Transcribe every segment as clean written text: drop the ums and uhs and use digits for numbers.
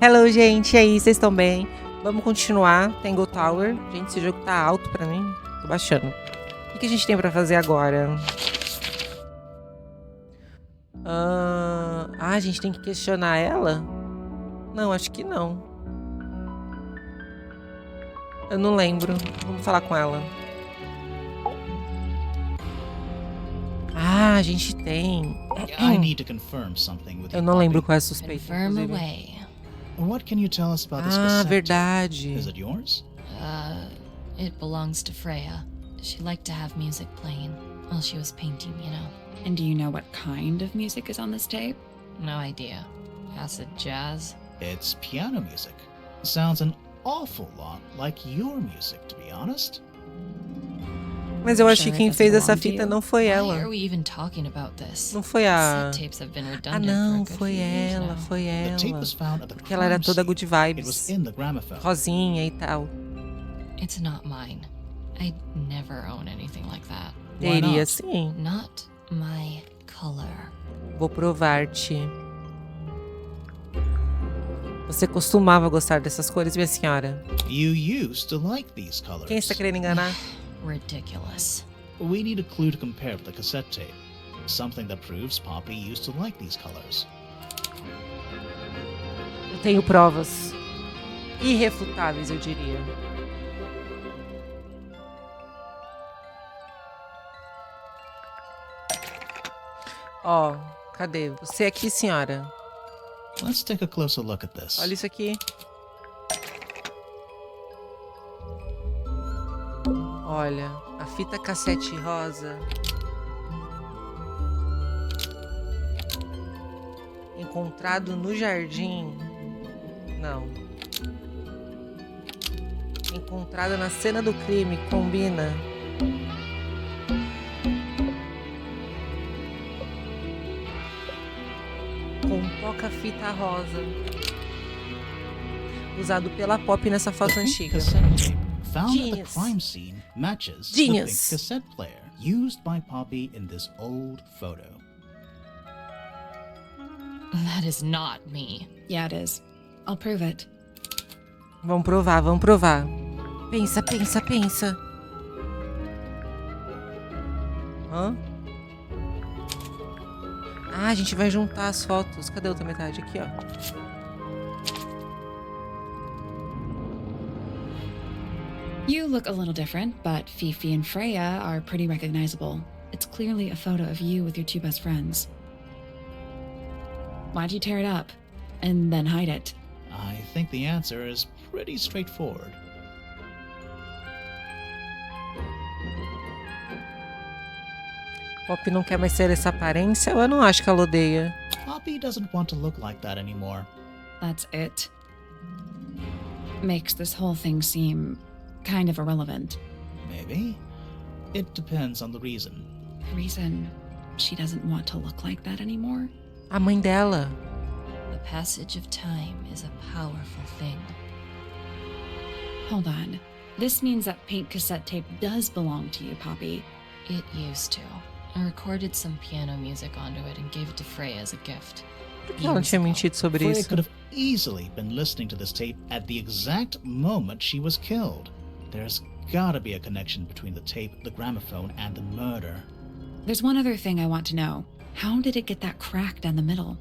Hello, gente. E aí, vocês estão bem? Vamos continuar. Tangletower. Gente, esse jogo tá alto pra mim. Tô baixando. O que a gente tem pra fazer agora? A gente tem que questionar ela? Não, acho que não. Eu não lembro. Vamos falar com ela. A gente tem. Eu não lembro qual é a suspeita. What can you tell us about this verdade. Is it yours? It belongs to Freya. She liked to have music playing while she was painting, you know. And do you know what kind of music is on this tape? No idea. Acid jazz? It's piano music. Sounds an awful lot like your music, to be honest. Mas eu acho que quem fez essa fita não foi ela. Why are we even talking about this? Não foi a... Cassette tapes have been redundant não, for a good foi few years ela, now. foi The tape ela. was found at the Porque ela era crime toda scene. good It was vibes. in the gramophone. Rosinha e tal. It's not mine. I'd never own anything like that. Why Teria not? sim. Not my color. Vou provar-te. Você costumava gostar dessas cores, minha senhora? You used to like these colors. Quem está querendo enganar? Ridiculous. We need a clue to compare with the cassette tape. Something that proves Poppy used to like these colors. Eu tenho provas. Irrefutáveis, eu diria. Ó, cadê? Você aqui, senhora. Let's take a closer look at this. Olha isso aqui. Olha, a fita cassete rosa. Encontrado no jardim. Não. Encontrada na cena do crime. Combina. Com toca-fita rosa. Usado pela Pop nessa foto antiga. Cassette tape found at the Genius. crime scene matches Genius. the pink cassette player used by Poppy in this old photo. That is not me. Yeah, it is. I'll prove it. Vamos provar, vamos provar. Pensa, pensa, pensa. Hã? A gente vai juntar as fotos. Cadê a outra metade? Aqui, ó. You look a little different, but Fifi and Freya are pretty recognizable. It's clearly a photo of you with your two best friends. Why'd you tear it up and then hide it? I think the answer is pretty straightforward. Pop não quer mais ter essa aparência? Eu não acho que ela odeia. Poppy doesn't want to look like that anymore. That's it. Makes this whole thing seem kind of irrelevant. Maybe. It depends on the reason. The reason she doesn't want to look like that anymore? A mãe dela. The passage of time is a powerful thing. Hold on. This means that pink cassette tape does belong to you, Poppy. It used to. I recorded some piano music onto it and gave it to Freya as a gift. Por que ela tinha mentido sobre Freya isso? could have easily been listening to this tape at the exact moment she was killed. There's gotta be a connection between the tape, the gramophone, and the murder. There's one other thing I want to know. How did it get that crack down the middle?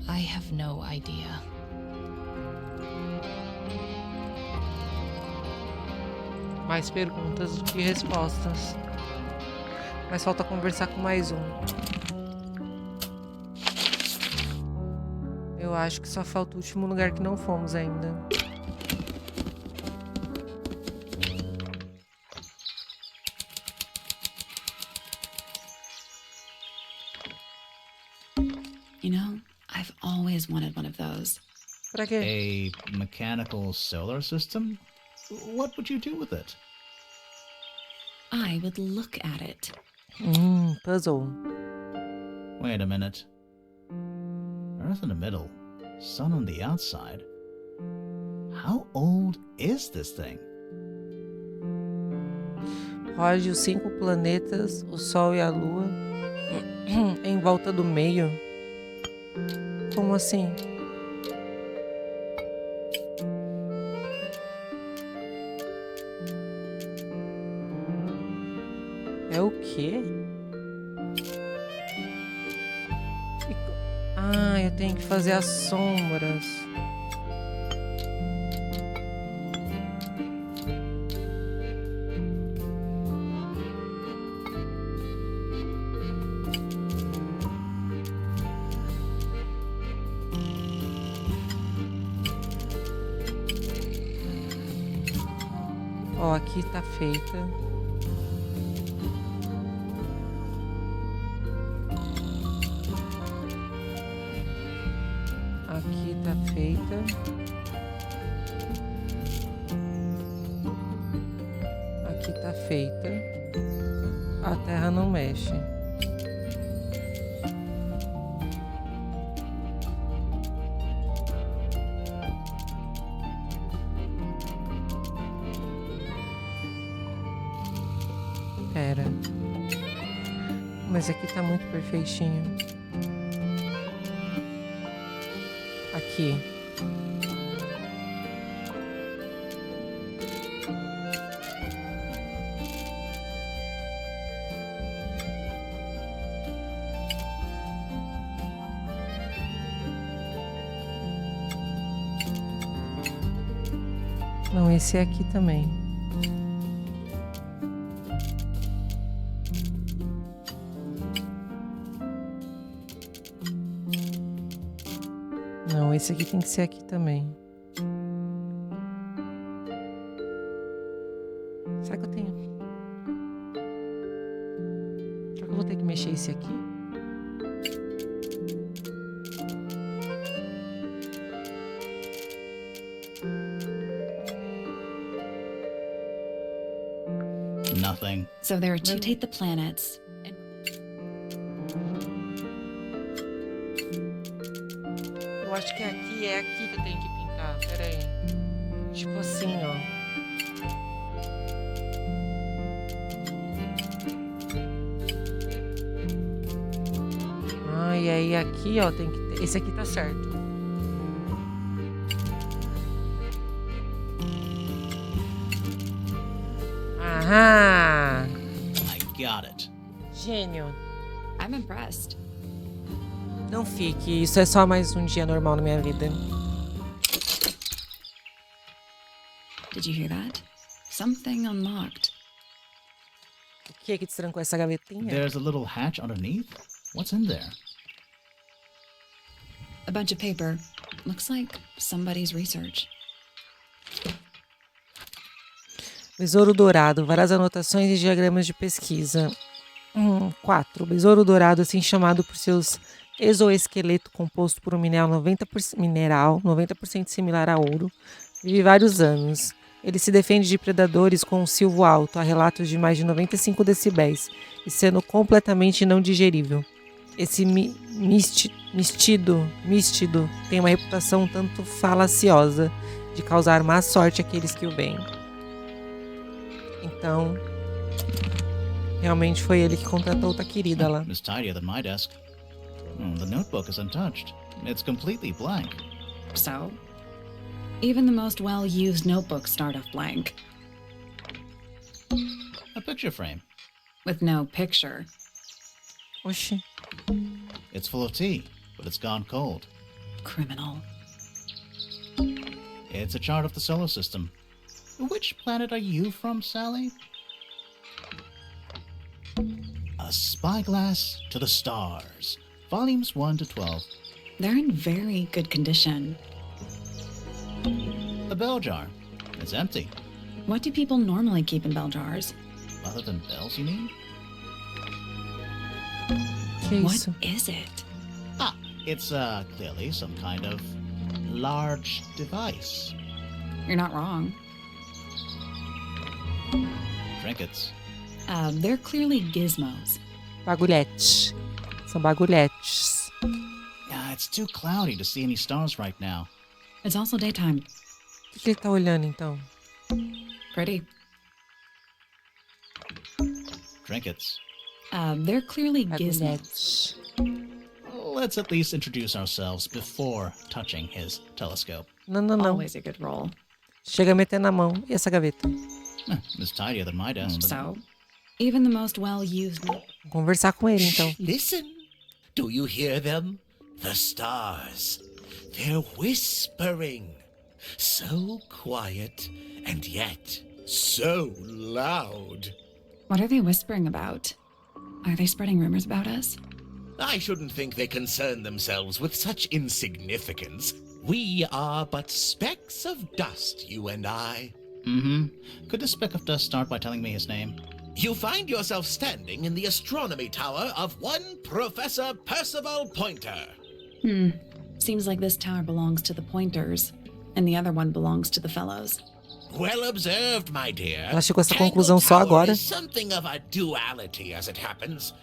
I have no idea. Mais perguntas do que respostas. Mas falta conversar com mais um. Eu acho que só falta o último lugar que não fomos ainda. You know, I've always wanted one of those. Pra quê? A mechanical solar system? What would you do with it? I would look at it. Puzzle. Wait a minute. Earth in the middle, sun on the outside. How old is this thing? Rode os 5 planetas, o Sol e a Lua, em volta do meio. Como assim? É o quê? Ah, eu tenho que fazer as sombras. Ó, aqui tá feita. Aqui tá feita. Aqui tá feita. A terra não mexe. Pera. Mas aqui tá muito perfeitinho. Aqui. Não, esse é aqui também. Não, esse aqui tem que ser aqui também. Será que eu tenho? Será que eu vou ter que mexer esse aqui? Nothing. So there are to take the planets. Eu acho que é aqui que eu tenho que pintar. Pera aí. Tipo assim, ó. Ah, e aí aqui, ó, tem que ter... Esse aqui tá certo. Aham! I got it. Gênio. I'm impressed. Não fique, isso é só mais um dia normal na minha vida. Did you hear that? Something unlocked. O que é que destrancou essa gavetinha? There's a little hatch underneath. What's in there? A bunch of paper. Looks like somebody's research. Besouro dourado, várias anotações e diagramas de pesquisa. 4. O besouro dourado, assim chamado por seus exoesqueleto composto por um mineral 90% similar a ouro, vive vários anos. Ele se defende de predadores com um silvo alto, a relatos de mais de 95 decibéis, e sendo completamente não digerível. Esse místido tem uma reputação um tanto falaciosa de causar má sorte àqueles que o veem. Então, realmente foi ele que contratou outra querida lá. It's tidier than my desk. The notebook is untouched. It's completely blank. So? Even the most well-used notebooks start off blank. A picture frame. With no picture. Oxi. It's full of tea, but it's gone cold. Criminal. It's a chart of the solar system. Which planet are you from, Sally? A Spyglass to the Stars. Volumes 1 to 12. They're in very good condition. A bell jar. It's empty. What do people normally keep in bell jars? Other than bells, you mean? Que What isso? is it? It's clearly some kind of large device. You're not wrong. Trinkets. They're clearly gizmos. Bagulhete. São bagulhetes. It's too cloudy to see any stars right now. It's also daytime. O que ele tá olhando, então? Pretty. Trinkets. They're clearly gizmos. Bagulhetes. Let's at least introduce ourselves before touching his telescope. Não, não, não. Always a good roll. Chega a meter na mão. E essa gaveta? It's tidier than my desk. So? Even the most well-used. Vou conversar com ele, então. Listen. Do you hear them? The stars. They're whispering. So quiet and yet so loud. What are they whispering about? Are they spreading rumors about us? I shouldn't think they concern themselves with such insignificance. We are but specks of dust, you and I. Could the speck of dust start by telling me his name? You find yourself standing in the astronomy tower of one Professor Percival Pointer. Seems like this tower belongs to the Pointers, and the other one belongs to the Fellows. Well observed, my dear. Ela chegou a essa conclusão só agora. Is something of a duality, as it happens.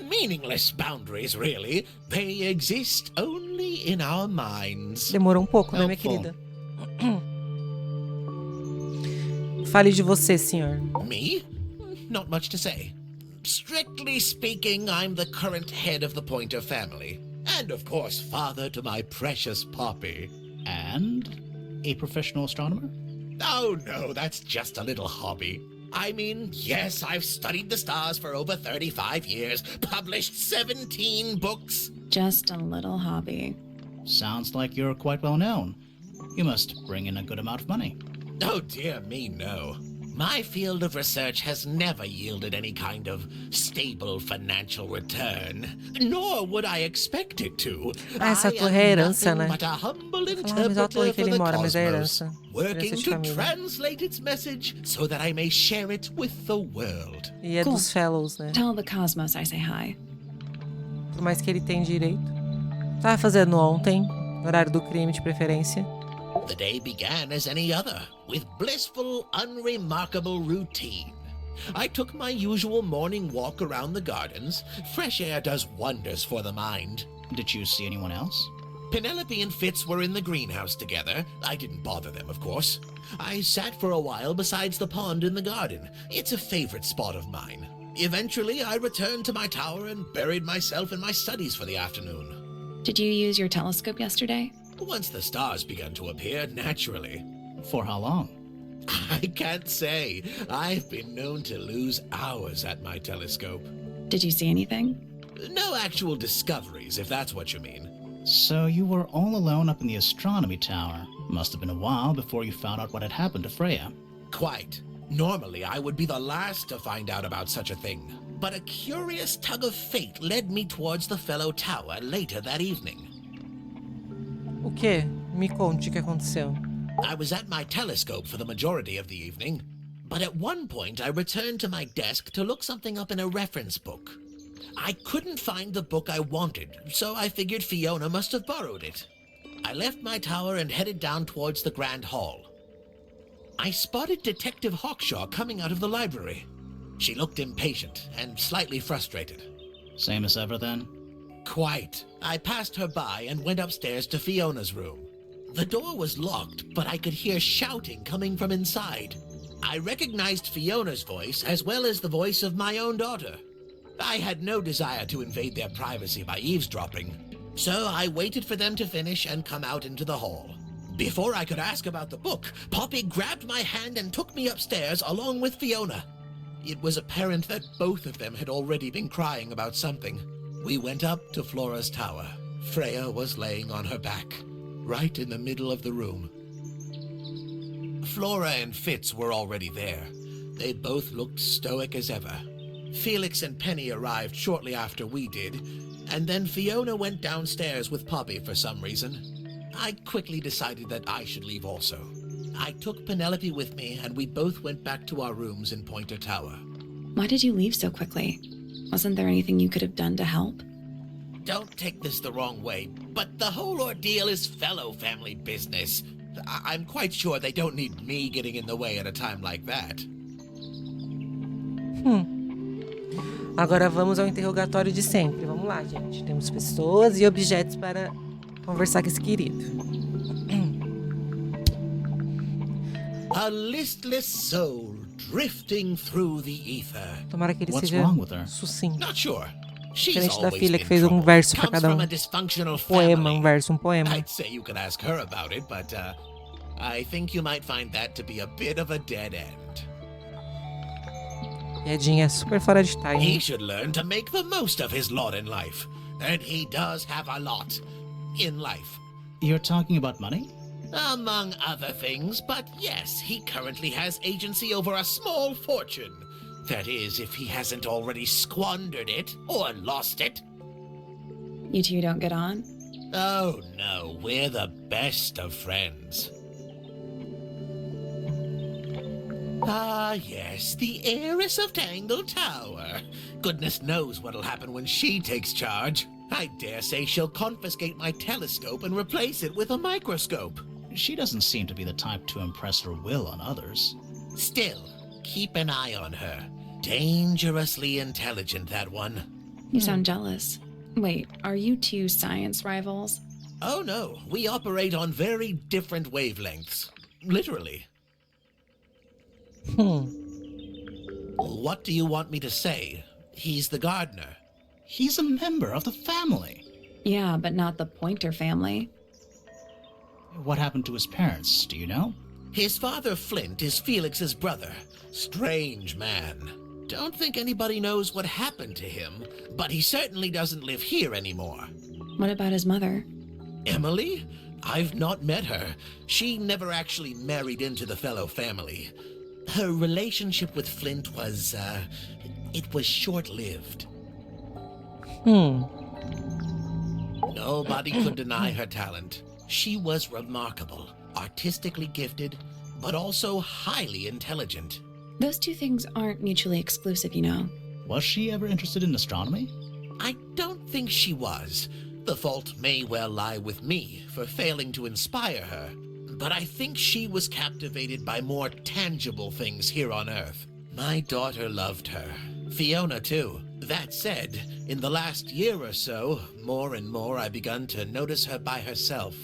Meaningless boundaries, really. They exist only in our minds. Demorou um pouco, né, minha querida? Fale de você, senhor. Me? Not much to say. Strictly speaking, I'm the current head of the Pointer family. And of course, father to my precious Poppy. And a professional astronomer? Oh no, that's just a little hobby. I mean, yes, I've studied the stars for over 35 years, published 17 books. Just a little hobby. Sounds like you're quite well known. You must bring in a good amount of money. Oh dear me, no. My field of research has never yielded any kind of stable financial return, nor would I expect it to. Essa torre é herança, né? But a humble Mas a torre interpreter que for ele the mora, mas é cosmos, herança. working Herança de to família. translate its message so that I may share it with the world. E é Cool. dos Fellows, né? Tell the Cosmos I say hi. Por mais que ele tenha direito. Tava fazendo ontem, horário do crime de preferência. The day began as any other, with blissful, unremarkable routine. I took my usual morning walk around the gardens. Fresh air does wonders for the mind. Did you see anyone else? Penelope and Fitz were in the greenhouse together. I didn't bother them, of course. I sat for a while besides the pond in the garden. It's a favorite spot of mine. Eventually, I returned to my tower and buried myself in my studies for the afternoon. Did you use your telescope yesterday? Once the stars began to appear, naturally. For how long? I can't say. I've been known to lose hours at my telescope. Did you see anything? No actual discoveries, if that's what you mean. So you were all alone up in the astronomy tower. Must have been a while before you found out what had happened to Freya. Quite. Normally, I would be the last to find out about such a thing. But a curious tug of fate led me towards the Fellow Tower later that evening. O quê? Me conte o que aconteceu. I was at my telescope for the majority of the evening, but at one point I returned to my desk to look something up in a reference book. I couldn't find the book I wanted, so I figured Fiona must have borrowed it. I left my tower and headed down towards the Grand Hall. I spotted Detective Hawkshaw coming out of the library. She looked impatient and slightly frustrated. Same as ever then? Quite. I passed her by and went upstairs to Fiona's room. The door was locked, but I could hear shouting coming from inside. I recognized Fiona's voice as well as the voice of my own daughter. I had no desire to invade their privacy by eavesdropping, so I waited for them to finish and come out into the hall. Before I could ask about the book, Poppy grabbed my hand and took me upstairs along with Fiona. It was apparent that both of them had already been crying about something. We went up to Flora's tower. Freya was laying on her back, right in the middle of the room. Flora and Fitz were already there. They both looked stoic as ever. Felix and Penny arrived shortly after we did, and then Fiona went downstairs with Poppy for some reason. I quickly decided that I should leave also. I took Penelope with me, and we both went back to our rooms in Pointer Tower. Why did you leave so quickly? Wasn't there anything you could have done to help? Don't take this the wrong way, but the whole ordeal is Fellow family business. I'm quite sure they don't need me getting in the way at a time like that. Agora vamos ao interrogatório de sempre. Vamos lá, gente. Temos pessoas e objetos para conversar com esse querido. A listless soul drifting through the ether. Tomara que ele What's seja wrong with her? sucinto. Not sure. She's Diferente da always filha been que fez trouble. verso para Comes cada from a dysfunctional Poema, family. verso, poema. I'd say you could ask her about it, but I think you might find that to be a bit of a dead end. Piadinha super fora de He time. should learn to make the most of his lot in life. And he does have a lot in life. You're talking about money? Among other things, but yes, he currently has agency over a small fortune. That is, if he hasn't already squandered it or lost it. You two don't get on? Oh no, we're the best of friends. Ah yes, the heiress of Tangletower. Goodness knows what'll happen when she takes charge. I dare say she'll confiscate my telescope and replace it with a microscope. She doesn't seem to be the type to impress her will on others. Still, keep an eye on her. Dangerously intelligent, that one. You sound jealous. Wait, are you two science rivals? Oh no, we operate on very different wavelengths. Literally. What do you want me to say? He's the gardener. He's a member of the family. Yeah, but not the Pointer family. What happened to his parents, do you know? His father, Flint, is Felix's brother. Strange man. Don't think anybody knows what happened to him, but he certainly doesn't live here anymore. What about his mother? Emily? I've not met her. She never actually married into the Fellow family. Her relationship with Flint was, it was short-lived. Nobody could deny her talent. She was remarkable, artistically gifted, but also highly intelligent. Those two things aren't mutually exclusive, you know. Was she ever interested in astronomy? I don't think she was. The fault may well lie with me for failing to inspire her, but I think she was captivated by more tangible things here on Earth. My daughter loved her. Fiona, too. That said, in the last year or so, more and more I begun to notice her by herself,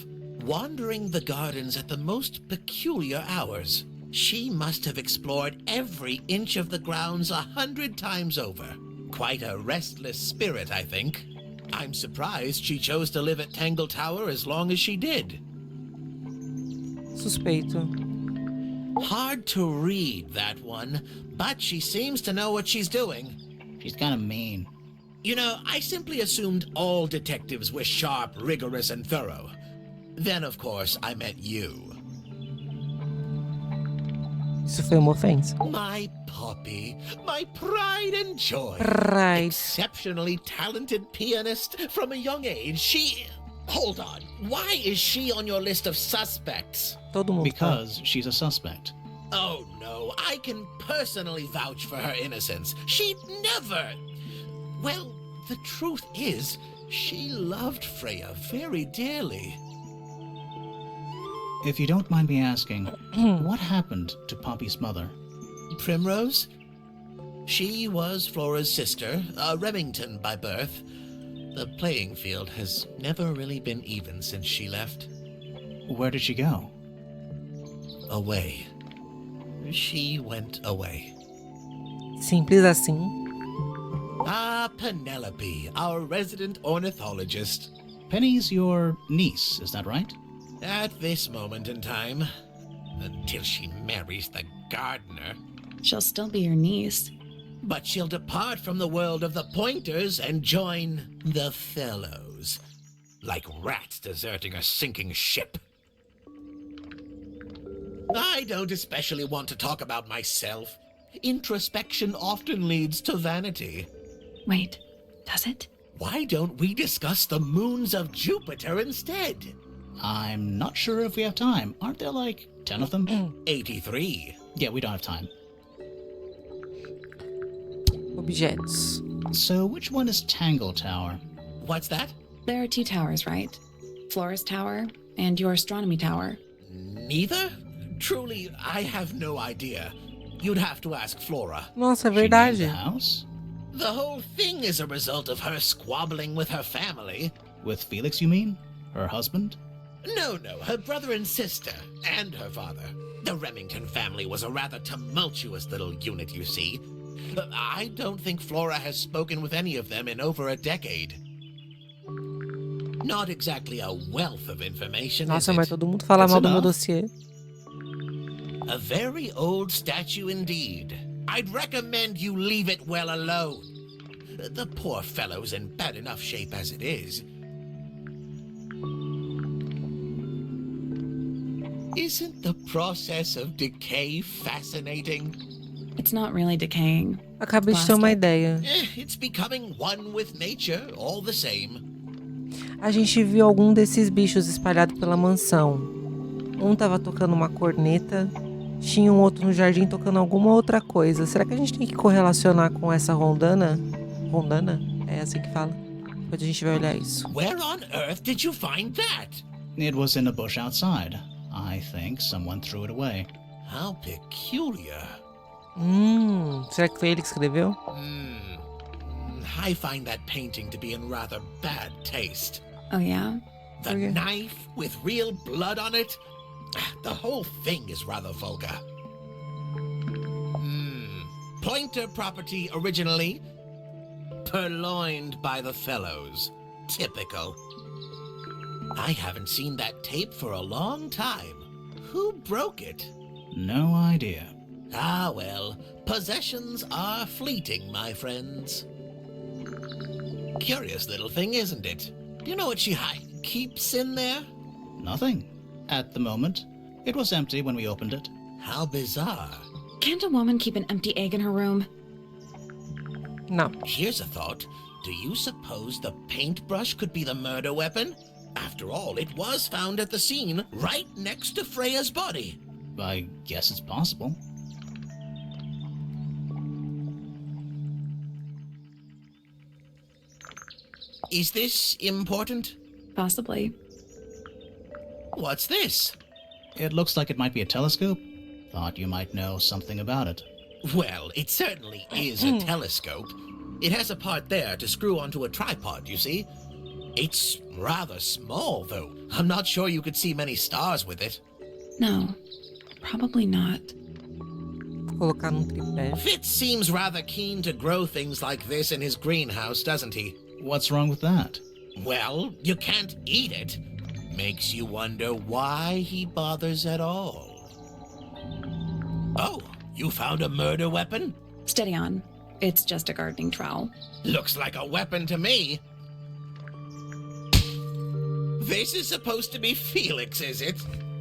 wandering the gardens at the most peculiar hours. She must have explored every inch of the grounds 100 times over. Quite a restless spirit, I think. I'm surprised she chose to live at Tangletower as long as she did. Suspeito. Hard to read, that one, but she seems to know what she's doing. She's kind of mean. You know, I simply assumed all detectives were sharp, rigorous, and thorough. Then, of course, I met you. Isso foi uma ofensa. My puppy, my pride and joy. Right. Exceptionally talented pianist from a young age. Hold on. Why is she on your list of suspects? Todo mundo. Because she's a suspect. Oh, no. I can personally vouch for her innocence. She'd never... Well, the truth is, she loved Freya very dearly. If you don't mind me asking, what happened to Poppy's mother? Primrose? She was Flora's sister, a Remington by birth. The playing field has never really been even since she left. Where did she go? Away. She went away. Simples assim. Ah, Penelope, our resident ornithologist. Penny's your niece, is that right? At this moment in time, until she marries the gardener. She'll still be your niece. But she'll depart from the world of the Pointers and join the Fellows, like rats deserting a sinking ship. I don't especially want to talk about myself. Introspection often leads to vanity. Wait, does it? Why don't we discuss the moons of Jupiter instead? I'm not sure if we have time. Aren't there like 10 of them? 83. Yeah, we don't have time. Objetos. So which one is Tangletower? What's that? There are two towers, right? Flora's tower and your astronomy tower. Neither? Truly, I have no idea. You'd have to ask Flora. Nossa, é She named verdade. the house? The whole thing is a result of her squabbling with her family. With Felix, you mean? Her husband? No, her brother and sister, and her father. The Remington family was a rather tumultuous little unit, you see. I don't think Flora has spoken with any of them in over a decade. Not exactly a wealth of information, Nossa, is mas it? todo mundo fala That's mal do meu enough. dossiê. A very old statue indeed. I'd recommend you leave it well alone. The poor fellow's in bad enough shape as it is. Isn't the process of decay fascinating? It's not really decaying. Acabei de ter uma Plastic. ideia. It's becoming one with nature, all the same. A gente viu algum desses bichos espalhado pela mansão. Um tava tocando uma corneta, tinha um outro no jardim tocando alguma outra coisa. Será que a gente tem que correlacionar com essa rondana? Rondana? É assim que fala? Depois a gente vai olhar isso. Where on earth did you find that? It was in a bush outside. I think someone threw it away. How peculiar. Será que foi ele que escreveu? I find that painting to be in rather bad taste. Oh, yeah? The Okay. knife with real blood on it? The whole thing is rather vulgar. Pointer property originally? Purloined by the Fellows. Typical. I haven't seen that tape for a long time. Who broke it? No idea. Ah, well, possessions are fleeting, my friends. Curious little thing, isn't it? Do you know what she keeps in there? Nothing. At the moment. It was empty when we opened it. How bizarre. Can't a woman keep an empty egg in her room? Não. Here's a thought. Do you suppose the paintbrush could be the murder weapon? After all, it was found at the scene, right next to Freya's body. I guess it's possible. Is this important? Possibly. What's this? It looks like it might be a telescope. Thought you might know something about it. Well, it certainly is a telescope. It has a part there to screw onto a tripod, you see. It's rather small, though. I'm not sure you could see many stars with it. No, probably not. Vou colocar num tripé. Fitz seems rather keen to grow things like this in his greenhouse, doesn't he? What's wrong with that? Well, you can't eat it. Makes you wonder why he bothers at all. Oh, you found a murder weapon? Steady on. It's just a gardening trowel. Looks like a weapon to me. This is supposed to be Felix, is it?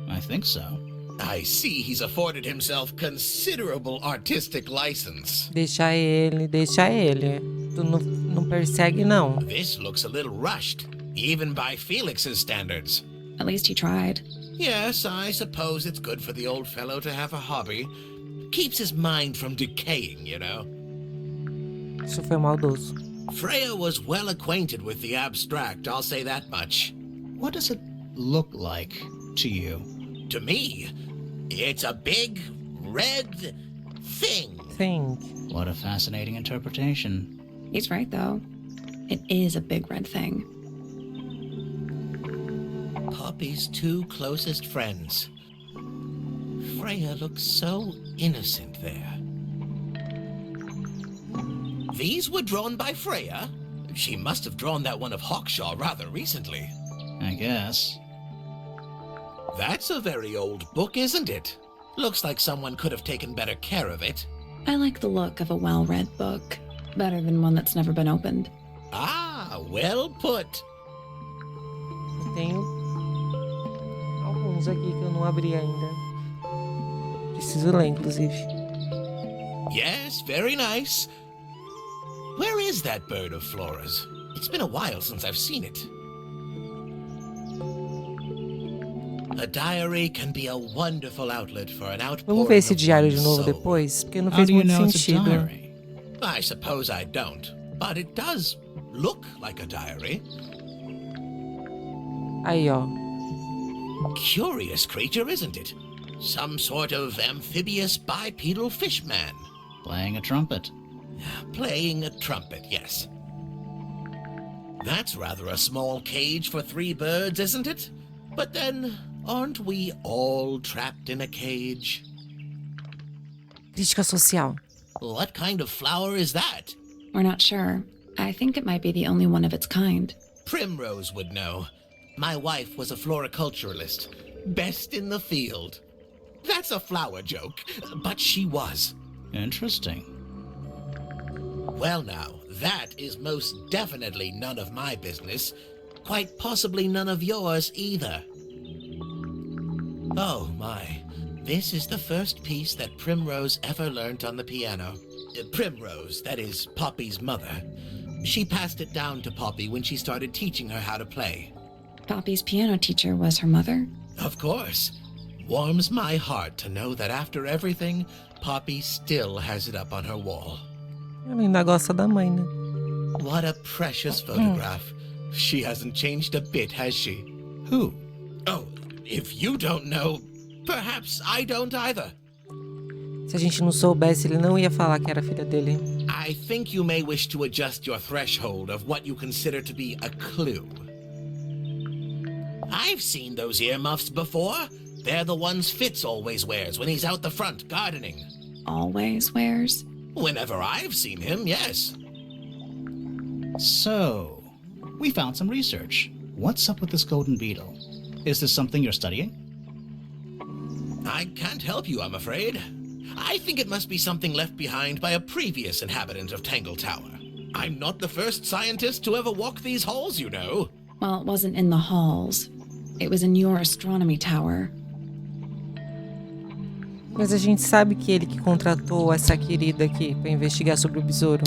I think so. I see he's afforded himself considerable artistic license. Deixa ele, deixa ele. Tu não persegue, não. This looks a little rushed, even by Felix's standards. At least he tried. Yes, I suppose it's good for the old fellow to have a hobby. Keeps his mind from decaying, you know. Isso foi maldoso. Freya was well acquainted with the abstract, I'll say that much. What does it look like to you? To me, it's a big, red thing. Think. What a fascinating interpretation. He's right, though. It is a big red thing. Poppy's two closest friends. Freya looks so innocent there. These were drawn by Freya? She must have drawn that one of Hawkshaw rather recently. I guess. That's a very old book, isn't it? Looks like someone could have taken better care of it. I like the look of a well-read book. Better than one that's never been opened. Ah, well put. Eu tenho alguns aqui que eu não abri ainda. Preciso ler, inclusive. Yes, very nice. Where is that bird of Flora's? It's been a while since I've seen it. A diary can be a wonderful outlet for an outpouring Vamos ver esse of diário de one's novo soul. depois, porque não How fez do you muito know it's a sentido. diary? I suppose I don't, but it does look like a diary. Aí, ó. Curious creature, isn't it? Some sort of amphibious bipedal fishman. Playing a trumpet. Playing a trumpet, yes. That's rather a small cage for three birds, isn't it? But then, aren't we all trapped in a cage? Crítica social. What kind of flower is that? We're not sure. I think it might be the only one of its kind. Primrose would know. My wife was a floriculturalist. Best in the field. That's a flower joke, but she was. Interesting. Well now, that is most definitely none of my business. Quite possibly none of yours either. Oh my. This is the first piece that Primrose ever learnt on the piano. Primrose, that is Poppy's mother. She passed it down to Poppy when she started teaching her how to play. Poppy's piano teacher was her mother? Of course. Warms my heart to know that after everything, Poppy still has it up on her wall. Ela ainda gosta da mãe, né? What a precious photograph. She hasn't changed a bit, has she? Who? Oh, if you don't know, perhaps I don't either. Se a gente não soubesse, ele não ia falar que era filha dele. I think you may wish to adjust your threshold of what you consider to be a clue. I've seen those earmuffs before. They're the ones Fitz always wears when he's out the front gardening. Always wears? Whenever I've seen him, yes. So, we found some research. What's up with this golden beetle? Is this something you're studying? I can't help you, I'm afraid. I think it must be something left behind by a previous inhabitant of Tangletower. I'm not the first scientist to ever walk these halls, you know. Well, it wasn't in the halls. It was in your astronomy tower. Mas a gente sabe que ele que contratou essa querida aqui pra investigar sobre o besouro.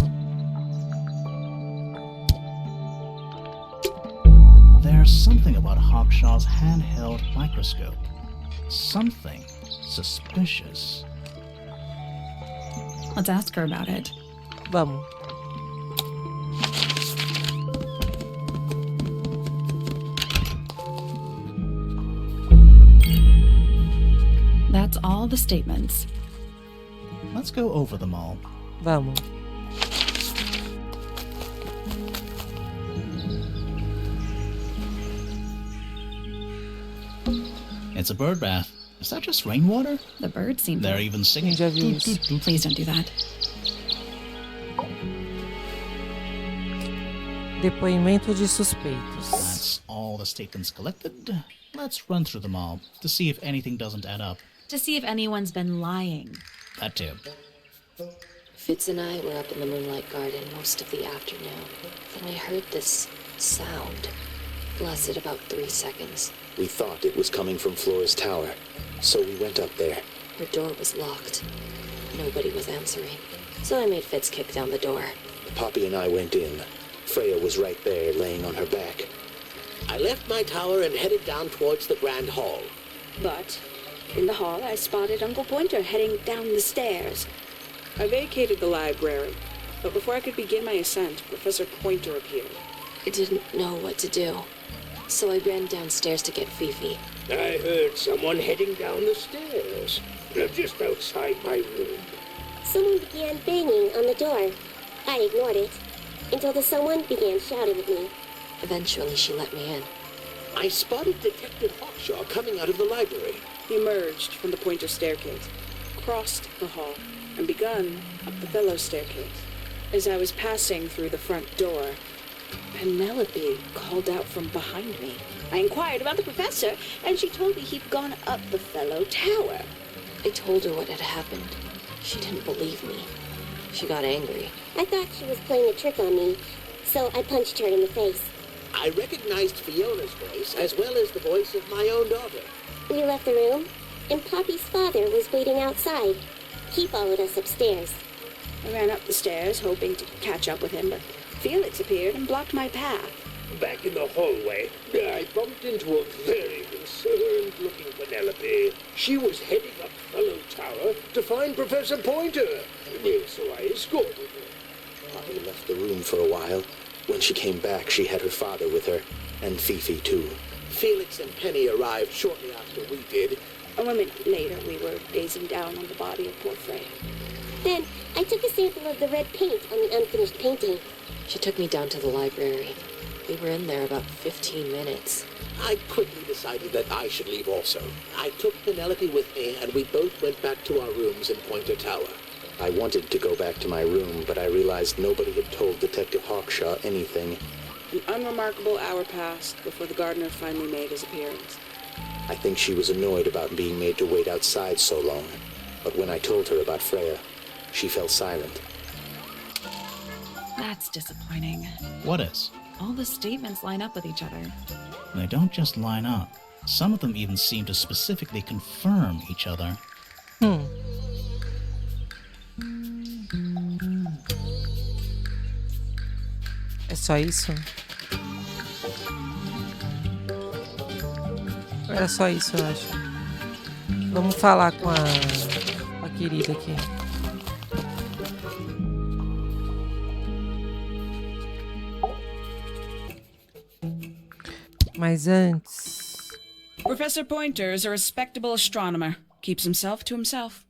There's something about Hawkshaw's handheld microscope. Something suspicious. Let's ask her about it. Vamos. That's all the statements. Let's go over them all. Vamos. It's a bird bath. Is that just rainwater? The birds seem... They're even A singing. gente já viu isso. Please don't do that. Depoimento de suspeitos. That's all the statements collected. Let's run through them all to see if anything doesn't add up. To see if anyone's been lying. That too. Fitz and I were up in the moonlight garden most of the afternoon. Then I heard this sound. Lasted about 3 seconds. We thought it was coming from Flora's tower, so we went up there. Her door was locked. Nobody was answering. So I made Fitz kick down the door. Poppy and I went in. Freya was right there, laying on her back. I left my tower and headed down towards the Grand Hall. But in the hall, I spotted Uncle Pointer heading down the stairs. I vacated the library, but before I could begin my ascent, Professor Pointer appeared. I didn't know what to do. So I ran downstairs to get Fifi. I heard someone heading down the stairs, just outside my room. Someone began banging on the door. I ignored it until the someone began shouting at me. Eventually, she let me in. I spotted Detective Hawkshaw coming out of the library. He emerged from the Pointer staircase, crossed the hall, and begun up the Fellow staircase. As I was passing through the front door, Penelope called out from behind me. I inquired about the professor, and she told me he'd gone up the Fellow tower. I told her what had happened. She didn't believe me. She got angry. I thought she was playing a trick on me, so I punched her in the face. I recognized Fiona's voice as well as the voice of my own daughter. We left the room, and Poppy's father was waiting outside. He followed us upstairs. I ran up the stairs, hoping to catch up with him, but Felix appeared and blocked my path. Back in the hallway, I bumped into a very concerned-looking Penelope. She was heading up Fellow Tower to find Professor Pointer, so I escorted her. Poppy left the room for a while. When she came back, she had her father with her, and Fifi too. Felix and Penny arrived shortly after we did. A minute later, we were gazing down on the body of poor Freya. Then I took a sample of the red paint on the unfinished painting. She took me down to the library. We were in there about 15 minutes. I quickly decided that I should leave also. I took Penelope with me, and we both went back to our rooms in Pointer Tower. I wanted to go back to my room, but I realized nobody had told Detective Hawkshaw anything. An unremarkable hour passed before the gardener finally made his appearance. I think she was annoyed about being made to wait outside so long. But when I told her about Freya, She fell silent. That's disappointing. What is? All the statements line up with each other. They don't just line up. Some of them even seem to specifically confirm each other. É só isso? Era só isso, eu acho. Vamos falar com a querida aqui. Mas antes... Professor Pointer is a respectable astronomer. Keeps himself to himself.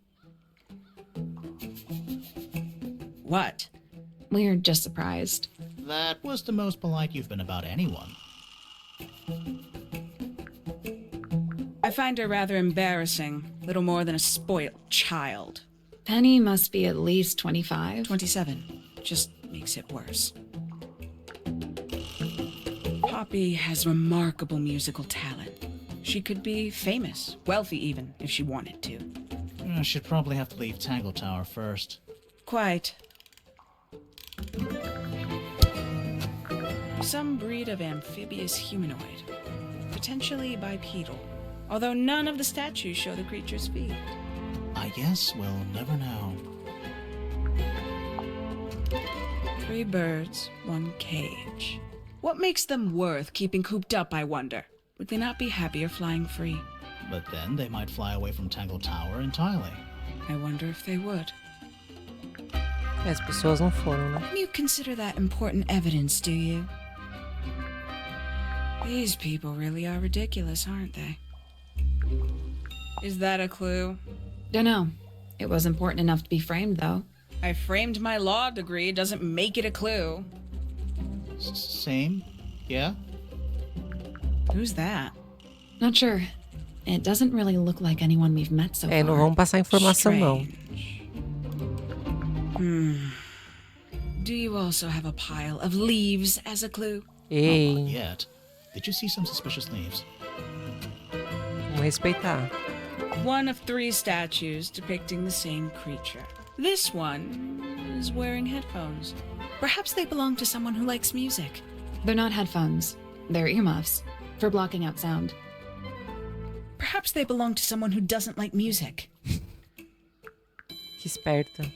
What? We're just surprised. That was the most polite you've been about anyone. I find her rather embarrassing. Little more than a spoiled child. Penny must be at least 25. 27. Just makes it worse. Poppy has remarkable musical talent. She could be famous, wealthy even, if she wanted to. She'd probably have to leave Tangletower first. Quite. Some breed of amphibious humanoid. Potentially bipedal. Although none of the statues show the creature's feet. I guess we'll never know. 3 birds, 1 cage. What makes them worth keeping cooped up, I wonder? Would they not be happier flying free? But then they might fly away from Tangletower entirely. I wonder if they would. As pessoas não foram, né? You consider that important evidence, do you? These people really are ridiculous, aren't they? Is that a clue? Dunno. It was important enough to be framed, though. I framed my law degree. Doesn't make it a clue. Same? Yeah? Who's that? Not sure. It doesn't really look like anyone we've met so É, não far. vamos passar informação, não. Do you also have a pile of leaves as a clue? Ei, Not yet. Did you see some suspicious leaves? vamos respeitar. 1 of 3 statues depicting the same creature. This one is wearing headphones. Perhaps they belong to someone who likes music. They're not headphones. They're earmuffs. For blocking out sound. Perhaps they belong to someone who doesn't like music. Que esperta.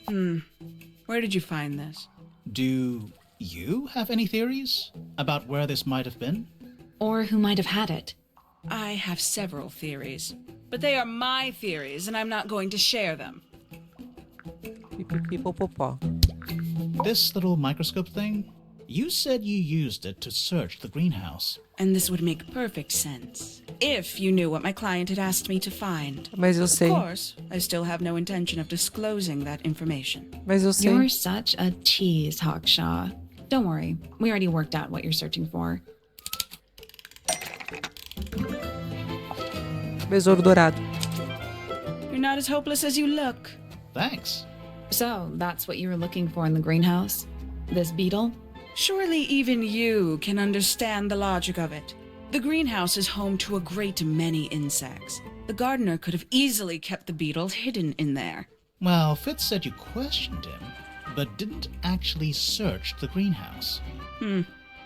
Where did you find this? Do you have any theories about where this might have been? Or who might have had it. I have several theories, but they are my theories, and I'm not going to share them. Pipipipopopó. This little microscope thing? You said you used it to search the greenhouse. And this would make perfect sense, if you knew what my client had asked me to find. Mas eu sei. Of course, I still have no intention of disclosing that information. Mas eu sei. You're such a tease, Hawkshaw. Don't worry. We already worked out what you're searching for. Besouro dourado. You're not as hopeless as you look. Thanks. So, that's what you were looking for in the greenhouse? This beetle? Surely even you can understand the logic of it. The greenhouse is home to a great many insects. The gardener could have easily kept the beetle hidden in there. Well, Fitz said you questioned him, but didn't actually search the greenhouse.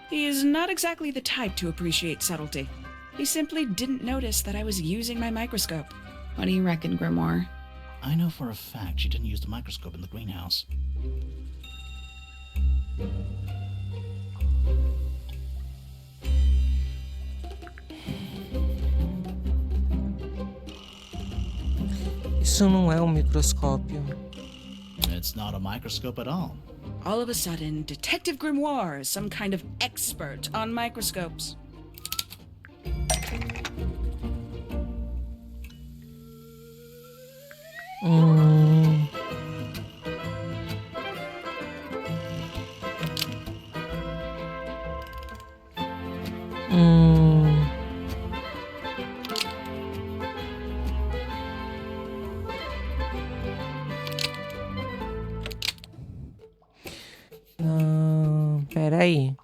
He is not exactly the type to appreciate subtlety. He simply didn't notice that I was using my microscope. What do you reckon, Grimoire? I know for a fact she didn't use the microscope in the greenhouse. Isso não é microscópio. It's not a microscope at all. All of a sudden, Detective Grimoire is some kind of expert on microscopes. Peraí.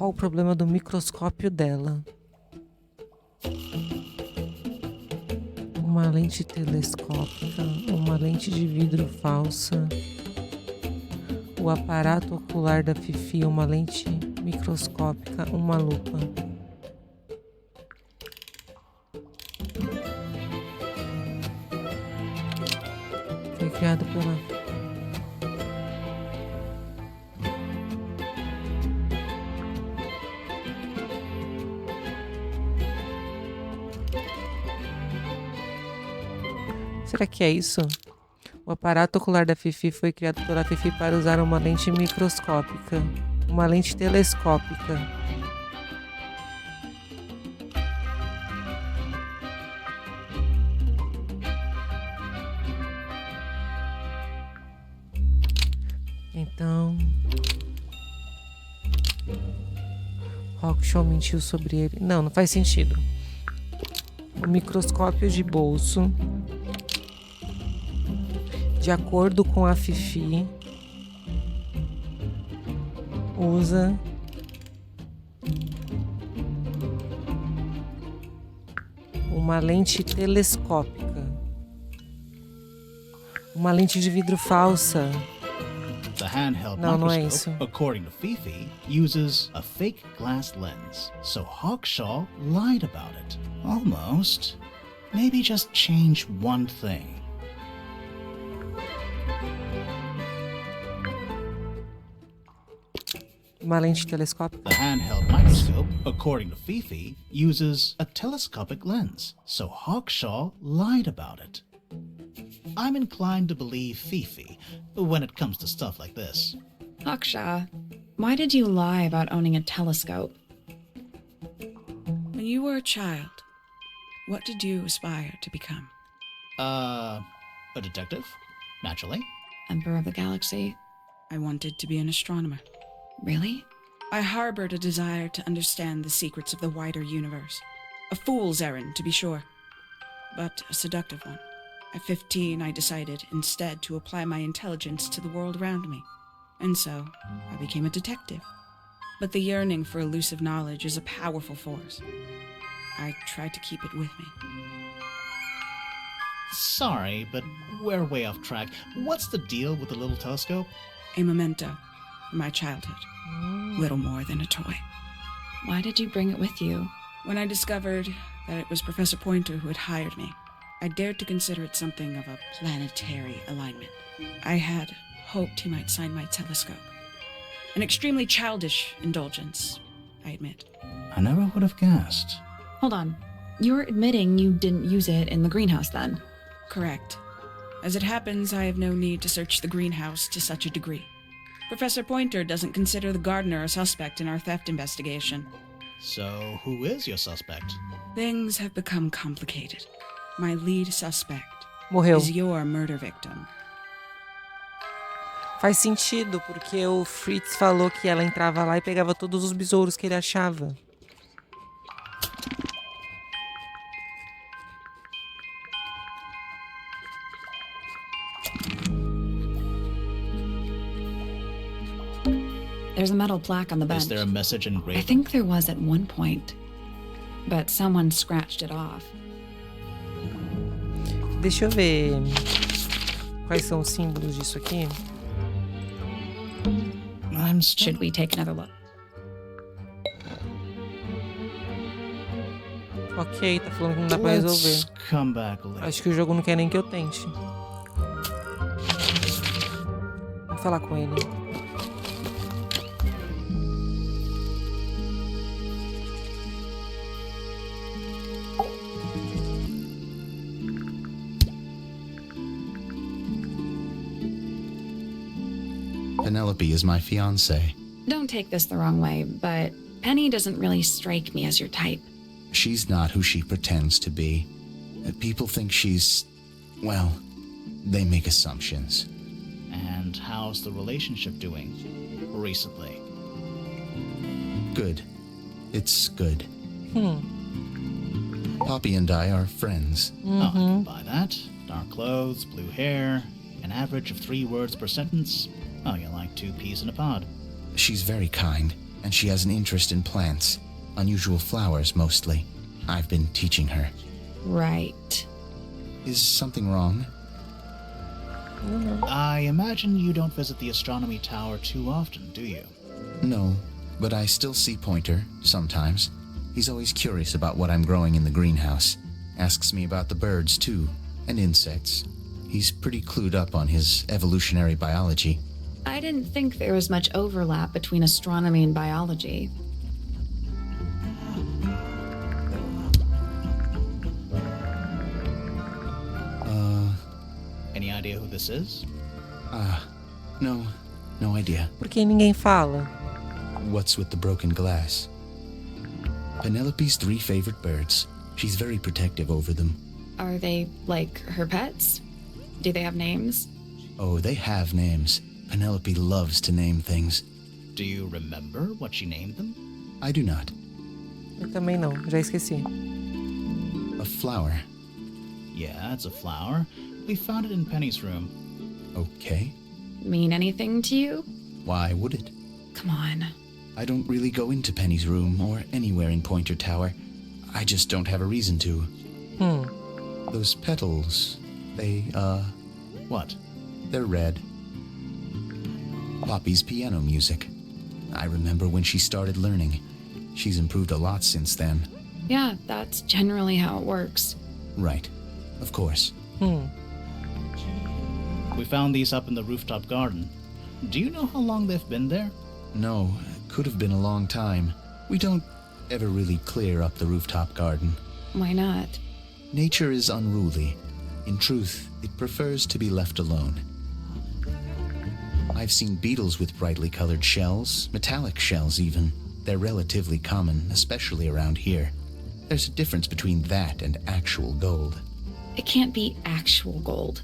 Qual o problema do microscópio dela? Uma lente telescópica, uma lente de vidro falsa, o aparato ocular da Fifi, uma lente microscópica, uma lupa. Foi criado pela... Será que é isso? O aparato ocular da Fifi foi criado pela Fifi para usar uma lente microscópica, uma lente telescópica. Então, Hawkshaw mentiu sobre ele. Não faz sentido. O microscópio de bolso, de acordo com a Fifi, usa uma lente telescópica, uma lente de vidro falsa. The handheld Não é microscope, isso. according to Fifi, uses a fake glass lens. So Hawkshaw lied about it. Almost. Maybe just change one thing. Uma lente telescópica. The handheld microscope, according to Fifi, uses a telescopic lens. So Hawkshaw lied about it. I'm inclined to believe Fifi when it comes to stuff like this. Hawkshaw, why did you lie about owning a telescope? When you were a child, what did you aspire to become? A detective? Naturally. Emperor of the Galaxy? I wanted to be an astronomer. Really? I harbored a desire to understand the secrets of the wider universe. A fool's errand, to be sure, but a seductive one. At 15, I decided instead to apply my intelligence to the world around me. And so, I became a detective. But the yearning for elusive knowledge is a powerful force. I tried to keep it with me. Sorry, but we're way off track. What's the deal with the little telescope? A memento from my childhood. Little more than a toy. Why did you bring it with you? When I discovered that it was Professor Pointer who had hired me, I dared to consider it something of a planetary alignment. I had hoped he might sign my telescope. An extremely childish indulgence, I admit. I never would have guessed. Hold on. You're admitting you didn't use it in the greenhouse then? Correct. As it happens, I have no need to search the greenhouse to such a degree. Professor Pointer doesn't consider the gardener a suspect in our theft investigation. So, who is your suspect? Things have become complicated. My lead suspect Morreu. is your murder victim. Faz sentido, porque o Fritz falou que ela entrava lá e pegava todos os besouros que ele achava. There's a metal plaque on the bench. Is there a message I engraved? think there was at one point, but someone scratched it off. Deixa eu ver quais são os símbolos disso aqui. I'm Should we take another look? Ok, tá falando que não dá pra Let's resolver. come back later. Acho que o jogo não quer nem que eu tente. Vou falar com ele. Penelope is my fiancée. Don't take this the wrong way, but Penny doesn't really strike me as your type. She's not who she pretends to be. People think she's... well, they make assumptions. And how's the relationship doing recently? Good. It's good. Poppy and I are friends. Oh, I can buy that. Dark clothes, blue hair, an average of 3 words per sentence. Oh, you're like 2 peas in a pod. She's very kind. and she has an interest in plants, unusual flowers mostly. I've been teaching her. Right. Is something wrong? I imagine you don't visit the astronomy tower too often, do you? No, but I still see Pointer, sometimes. He's always curious about what I'm growing in the greenhouse. Asks me about the birds, too, and insects. He's pretty clued up on his evolutionary biology. I didn't think there was much overlap between astronomy and biology. Any idea who this is? No idea. Por que ninguém fala? What's with the broken glass? Penelope's 3 favorite birds. She's very protective over them. Are they, like, her pets? Do they have names? Oh, they have names. Penelope loves to name things. Do you remember what she named them? I do not. Eu também não, já esqueci. A flower. Yeah, it's a flower. We found it in Penny's room. Okay. Mean anything to you? Why would it? Come on. I don't really go into Penny's room or anywhere in Pointer Tower. I just don't have a reason to. Those petals, they, What? they're red. Poppy's piano music. I remember when she started learning. She's improved a lot since then. Yeah, that's generally how it works. Right. Of course. We found these up in the rooftop garden. Do you know how long they've been there? No, could have been a long time. We don't ever really clear up the rooftop garden. Why not? Nature is unruly. In truth, it prefers to be left alone. I've seen beetles with brightly colored shells, metallic shells even. They're relatively common, especially around here. There's a difference between that and actual gold. It can't be actual gold.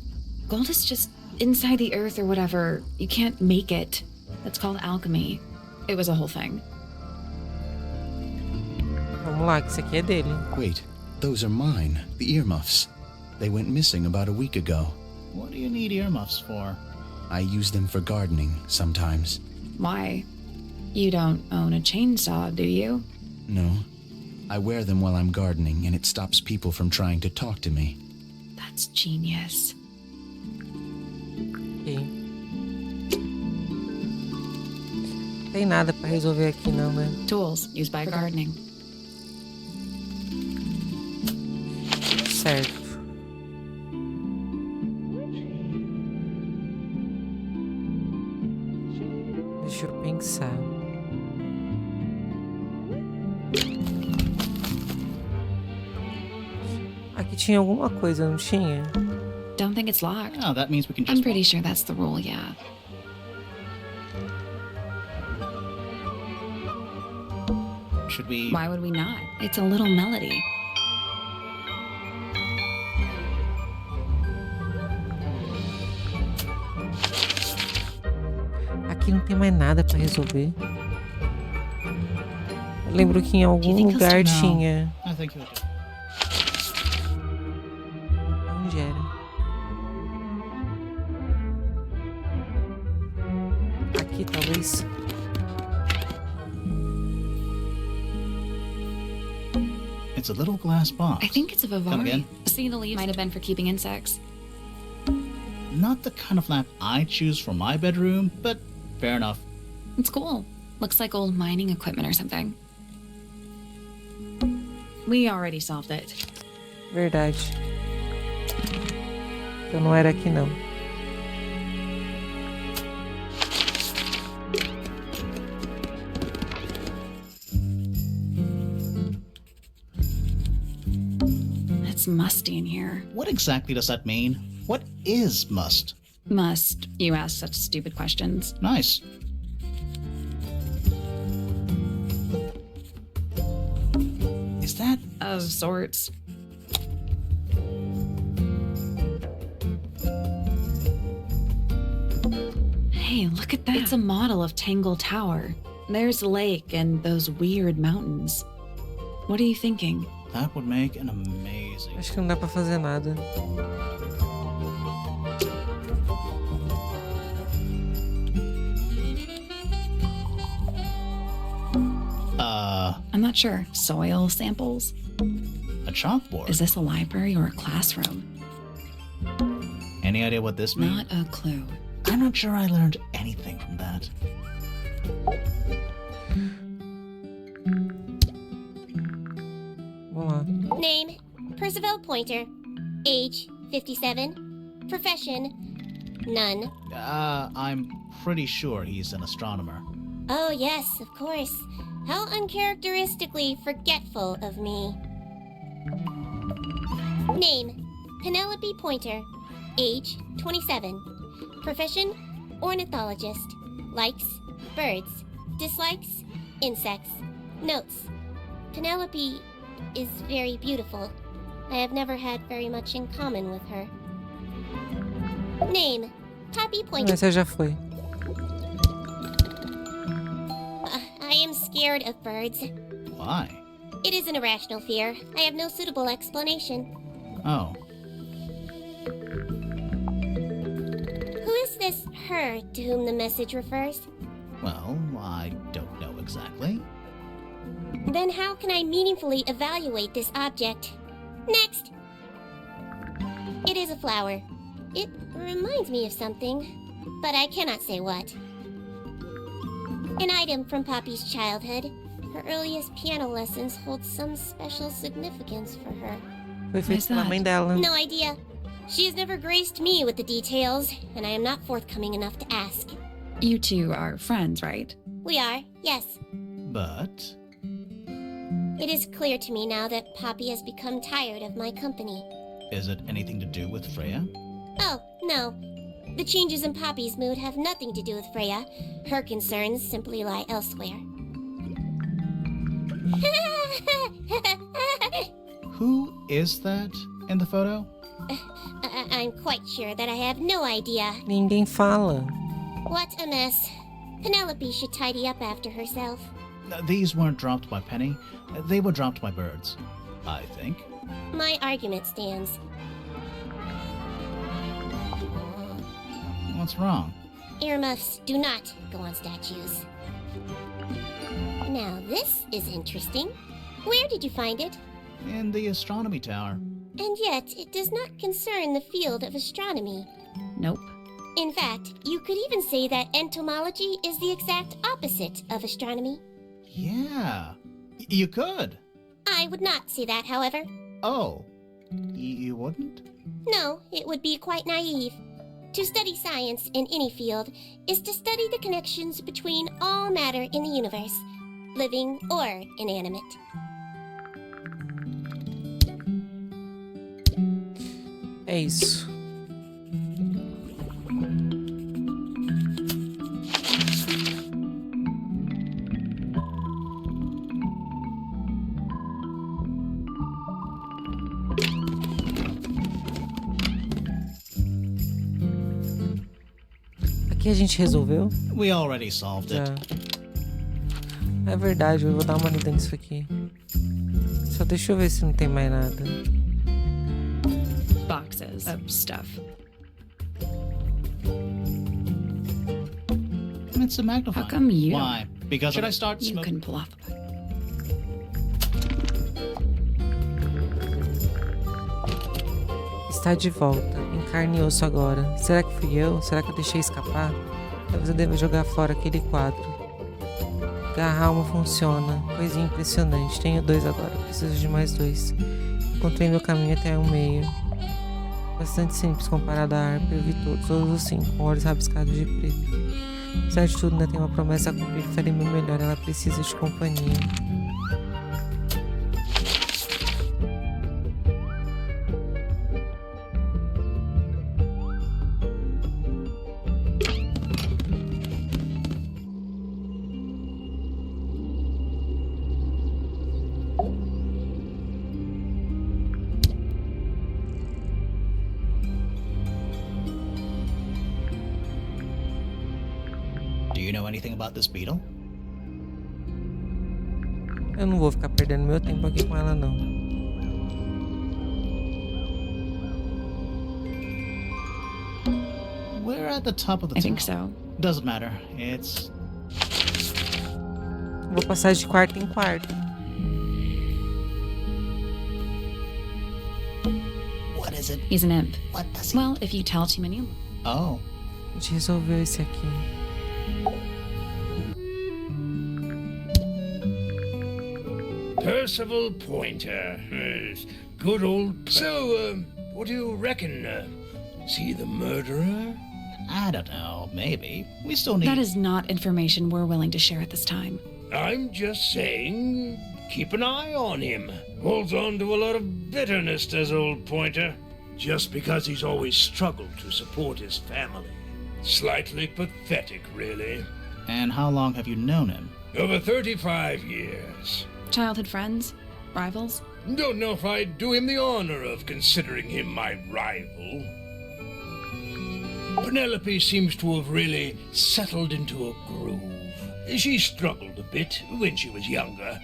Gold is just inside the earth or whatever. You can't make it. That's called alchemy. It was a whole thing. Vamos lá, que isso aqui é dele. Wait, those are mine, the earmuffs. They went missing about a week ago. What do you need earmuffs for? I use them for gardening sometimes. Why? You don't own a chainsaw, do you? No. I wear them while I'm gardening, and it stops people from trying to talk to me. That's genius. Ok. Tem nada pra resolver aqui não, né? Tools used by gardening. Certo. Deixa eu pensar. Aqui tinha alguma coisa, não tinha? Don't think it's locked. Oh, that means we can just... I'm pretty sure that's the rule, yeah. Should we... Why would we not? It's a little melody. Aqui não tem mais nada pra resolver. Eu lembro que em algum lugar tinha. I think you'll do. Onde era? Aqui, talvez. It's a little glass box. I think it's a Come Vivari. again? See, the leaves might have been for keeping insects. Not the kind of lamp I choose for my bedroom, but fair enough. It's cool. Looks like old mining equipment or something. We already solved it. Verdade. Então não era aqui não. It's musty in here. What exactly does that mean? What is must? Must. You ask such stupid questions. Nice. Is that... Of sorts. Hey, look at that. It's a model of Tangle Tower. There's the lake and those weird mountains. What are you thinking? That would make an amazing... Acho que não dá pra fazer nada. I'm not sure. Soil samples? A chalkboard? Is this a library or a classroom? Any idea what this means? Not a clue. I'm not sure I learned anything from that. Vamos lá. Name, Percival Pointer. Age, 57. Profession, none. I'm pretty sure he's an astronomer. Oh, yes, of course. How uncharacteristically forgetful of me. Name, Penelope Pointer. Age, 27. Profession, ornithologist. Likes, birds. Dislikes, insects. Notes, Penelope is very beautiful. I have never had very much in common with her. Name, Poppy Pointer. Essa já foi. I am scared of birds. Why? It is an irrational fear. I have no suitable explanation. Oh. Who is this her to whom the message refers? Well, I don't know exactly. Then how can I meaningfully evaluate this object? Next! It is a flower. It reminds me of something, but I cannot say what. An item from Poppy's childhood. Her earliest piano lessons hold some special significance for her. Foi feito pela mãe dela. No idea. She has never graced me with the details, and I am not forthcoming enough to ask. You two are friends, right? We are, yes. But... It is clear to me now that Poppy has become tired of my company. Is it anything to do with Freya? Oh, no. The changes in Poppy's mood have nothing to do with Freya. Her concerns simply lie elsewhere. Who is that in the photo? I'm quite sure that I have no idea. Ninguém fala. What a mess. Penelope should tidy up after herself. These weren't dropped by Penny. They were dropped by birds, I think. My argument stands. What's wrong? Earmuffs do not go on statues. Now this is interesting. Where did you find it? In the astronomy tower. And yet, it does not concern the field of astronomy. Nope. In fact, you could even say that entomology is the exact opposite of astronomy. Yeah, you could. I would not say that, however. Oh, you wouldn't? No, it would be quite naive. To study science in any field is to study the connections between all matter in the universe, living or inanimate. É isso. Aqui a gente resolveu? We already solved it. É verdade, eu vou dar uma lida nisso aqui. Só deixa eu ver se não tem mais nada. Boxes of stuff. It's a magnifier. How come you? Why? Because should I start You smoking? couldn't pull off a Está de volta, em carne e osso agora. Será que fui eu? Será que eu deixei escapar? Talvez eu deva jogar fora aquele quadro. Garra alma funciona. Coisinha impressionante. Tenho 2 agora, preciso de mais 2. Encontrei meu caminho até o meio. Bastante simples comparado à harpa. Eu vi todos os 5, com olhos rabiscados de preto. Apesar de tudo, ainda tem uma promessa a cumprir. Farei meu melhor, ela precisa de companhia. Do you know anything about this beetle? Eu não vou ficar perdendo meu tempo aqui com ela, não. We're at the top of the I think tower. so. Doesn't matter. It's... Vou passar de quarto em quarto. What is it? He's an imp. What does Well, if you tell too many... Oh. A gente resolveu esse aqui. Percival Pointer. Good old... So, what do you reckon? Is he the murderer? I don't know. Maybe. We still need... That is not information we're willing to share at this time. I'm just saying, keep an eye on him. Holds on to a lot of bitterness, does old Pointer. Just because he's always struggled to support his family. Slightly pathetic, really. And how long have you known him? Over 35 years. Childhood friends? Rivals? Don't know if I'd do him the honor of considering him my rival. Penelope seems to have really settled into a groove. She struggled a bit when she was younger.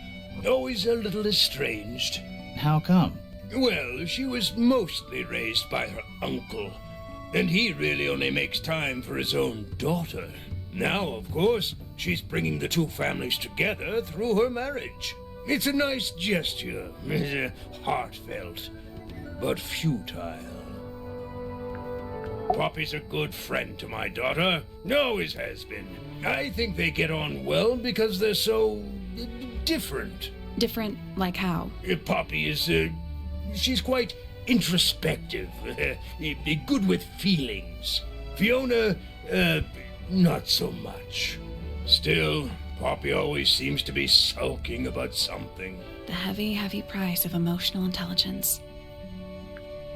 Always a little estranged. How come? Well, she was mostly raised by her uncle, and he really only makes time for his own daughter. Now, of course, she's bringing the two families together through her marriage. It's a nice gesture, heartfelt, but futile. Poppy's a good friend to my daughter, always has been. I think they get on well because they're so different. Different like how? Poppy is, she's quite introspective, good with feelings. Fiona, not so much. Still, Poppy always seems to be sulking about something. The heavy, heavy price of emotional intelligence.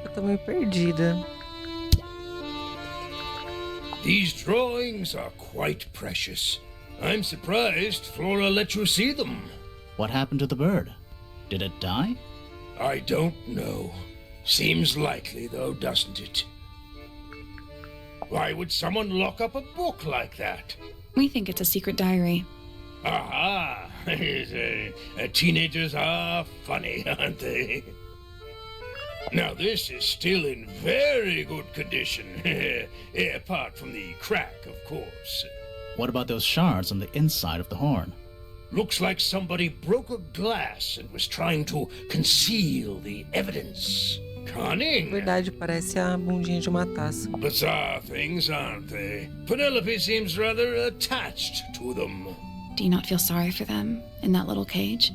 Eu tô meio perdida. These drawings are quite precious. I'm surprised Flora let you see them. What happened to the bird? Did it die? I don't know. Seems likely, though, doesn't it? Why would someone lock up a book like that? We think it's a secret diary. Aha! Teenagers are funny, aren't they? Now, this is still in very good condition. Apart from the crack, of course. What about those shards on the inside of the horn? Looks like somebody broke a glass and was trying to conceal the evidence. Cunning. Verdade, parece a bundinha de uma taça. Bizarre things, aren't they? Penelope seems rather attached to them. Do you not feel sorry for them in that little cage?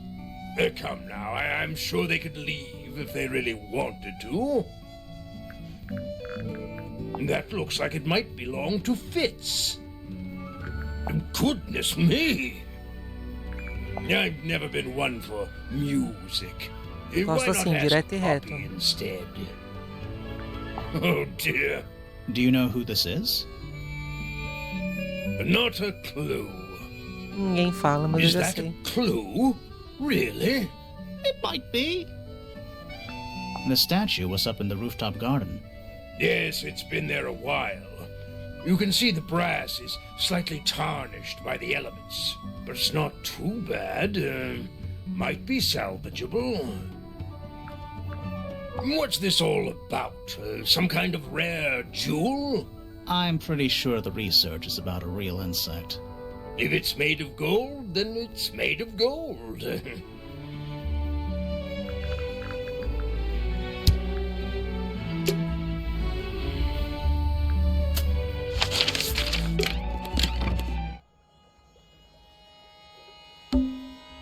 Come now, I'm sure they could leave if they really wanted to. That looks like it might belong to Fitz. Goodness me! I've never been one for music. Gosto assim, direto e reto. Instead? Oh dear. Do you know who this is? Not a clue. Ninguém fala, mas eu Is já that sei. a clue? Really? It might be. The statue was up in the rooftop garden. Yes, it's been there a while. You can see the brass is slightly tarnished by the elements, but it's not too bad. Might be salvageable. What's this all about? Some kind of rare jewel? I'm pretty sure the research is about a real insect. If it's made of gold, then it's made of gold.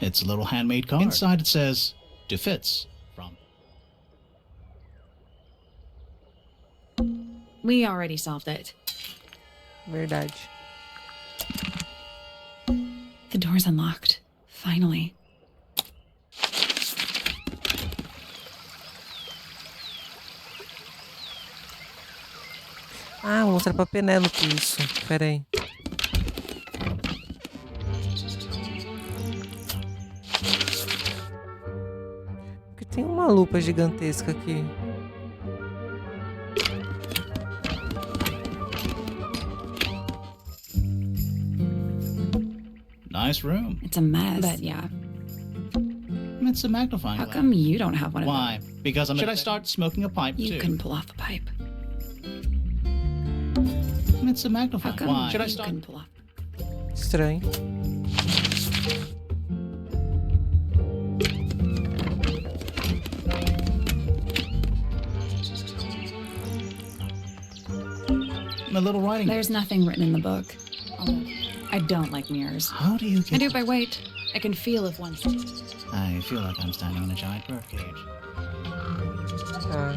It's a little handmade card. Inside it says, to Fitz, from... We already solved it. Verdade. The door's unlocked. Finally. Ah, vou mostrar pra Penélope isso. Pera aí. Porque tem uma lupa gigantesca aqui. Nice room. It's a mess. But yeah. It's a magnifying How glass. come you don't have one of Why? Because I'm... Should I start smoking a pipe, them? too? You can pull off a pipe. It's a How magnifying come glass. Should I you start... can pull off? Estranho. a little writing. There's nothing written in the book. Although, I don't like mirrors. How do you get... I do it by weight. I can feel if one's... I feel like I'm standing in a giant birdcage. Tá.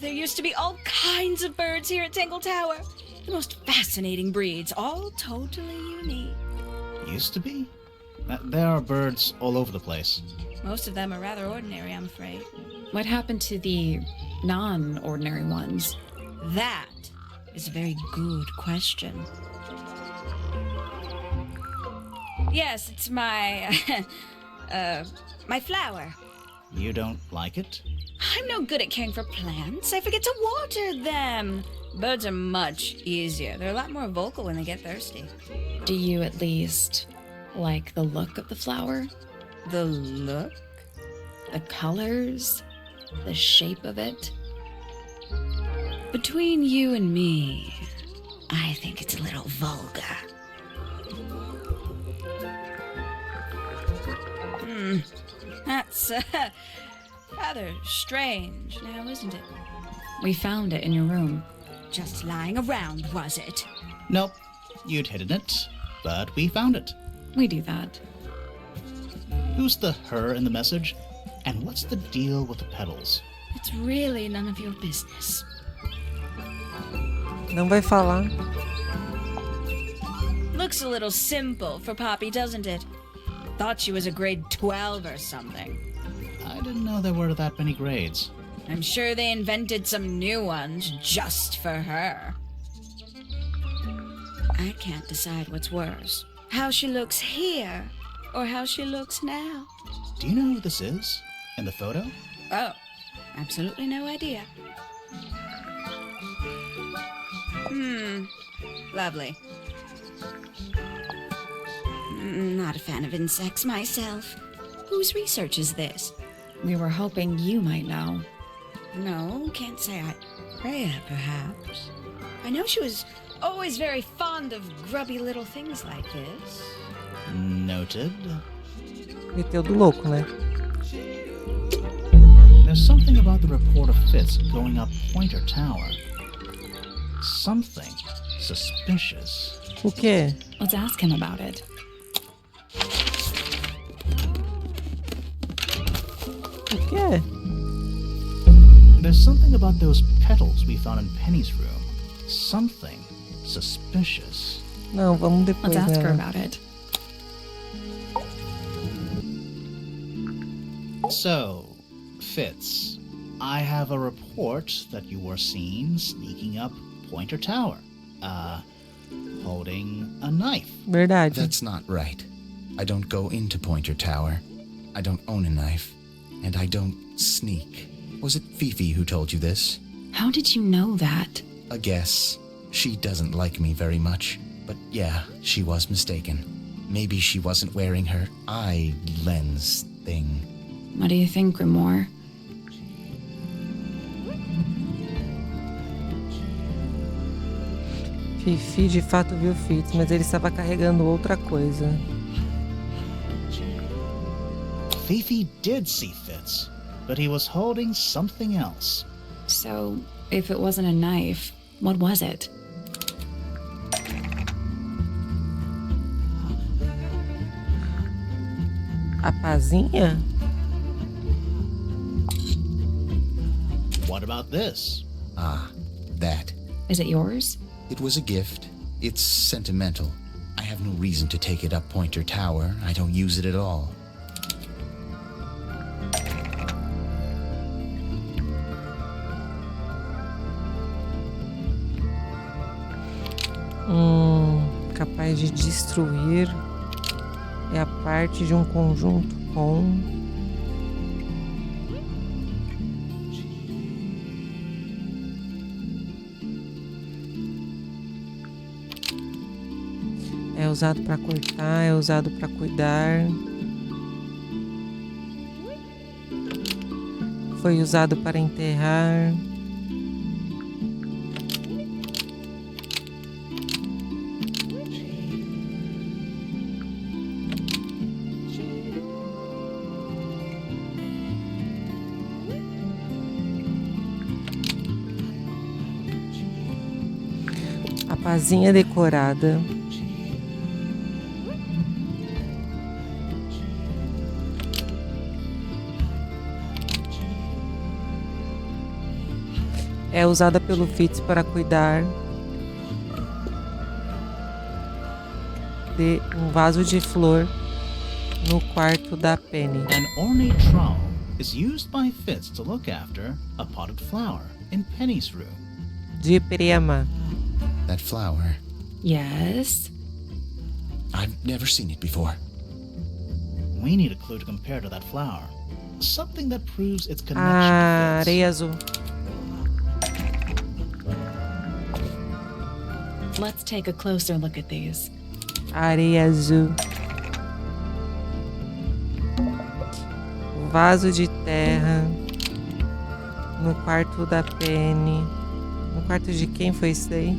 There used to be all kinds of birds here at Tangletower. The most fascinating breeds, all totally unique. Used to be? There are birds all over the place. Most of them are rather ordinary, I'm afraid. What happened to the non-ordinary ones? That is a very good question. Yes, it's my... my flower. You don't like it? I'm no good at caring for plants. I forget to water them. Birds are much easier. They're a lot more vocal when they get thirsty. Do you at least like the look of the flower? The look? The colors? The shape of it? Between you and me, I think it's a little vulgar. That's rather strange now, isn't it? We found it in your room. Just lying around, was it? Nope. You'd hidden it, but we found it. We do that. Who's the her in the message? And what's the deal with the petals? It's really none of your business. Não vai falar. Looks a little simple for Poppy, doesn't it? Thought she was a grade 12 or something. I didn't know there were that many grades. I'm sure they invented some new ones just for her. I can't decide what's worse. How she looks here, or how she looks now. Do you know who this is? In the photo? Oh, absolutely no idea. Lovely. Not a fan of insects myself. Whose research is this? We were hoping you might know. No, can't say I... Freya, perhaps. I know she was always very fond of grubby little things like this. Noted. Meteu do louco, né? There's something about the report of Fitz going up Pointer Tower. Something suspicious. O quê? Let's ask him about it. O quê? There's something about those petals we found in Penny's room. Something suspicious. Não, vamos depois. Let's ask her Né? about it. So, Fitz, I have a report that you were seen sneaking up Pointer Tower. Holding a knife. Verdade. That's not right. I don't go into Pointer Tower. I don't own a knife. And I don't sneak. Was it Fifi who told you this? How did you know that? A guess. She doesn't like me very much. But yeah, she was mistaken. Maybe she wasn't wearing her eye lens thing. What do you think, Grimoire? Fifi de fato viu Fitz, mas ele estava carregando outra coisa. Fifi did see Fitz, but he was holding something else. So, if it wasn't a knife, what was it? A pazinha? What about this? Ah, that. Is it yours? It was a gift. It's sentimental. I have no reason to take it up Pointer Tower. I don't use it at all. Capaz de destruir. É a parte de um conjunto com... É usado para cortar, é usado para cuidar. Foi usado para enterrar. Vasinha decorada. É usada pelo Fitz para cuidar de um vaso de flor no quarto da Penny. An ornate trowel is used by Fitz to look after a potted flower in Penny's room. De Prema. That flower. Yes? I've never seen it before. We need a clue to compare to that flower. Something that proves its connection Ah, to Fitz. areia azul. Let's take a closer look at these. Areia azul. Vaso de terra. No quarto da Penny. No quarto de quem foi isso daí?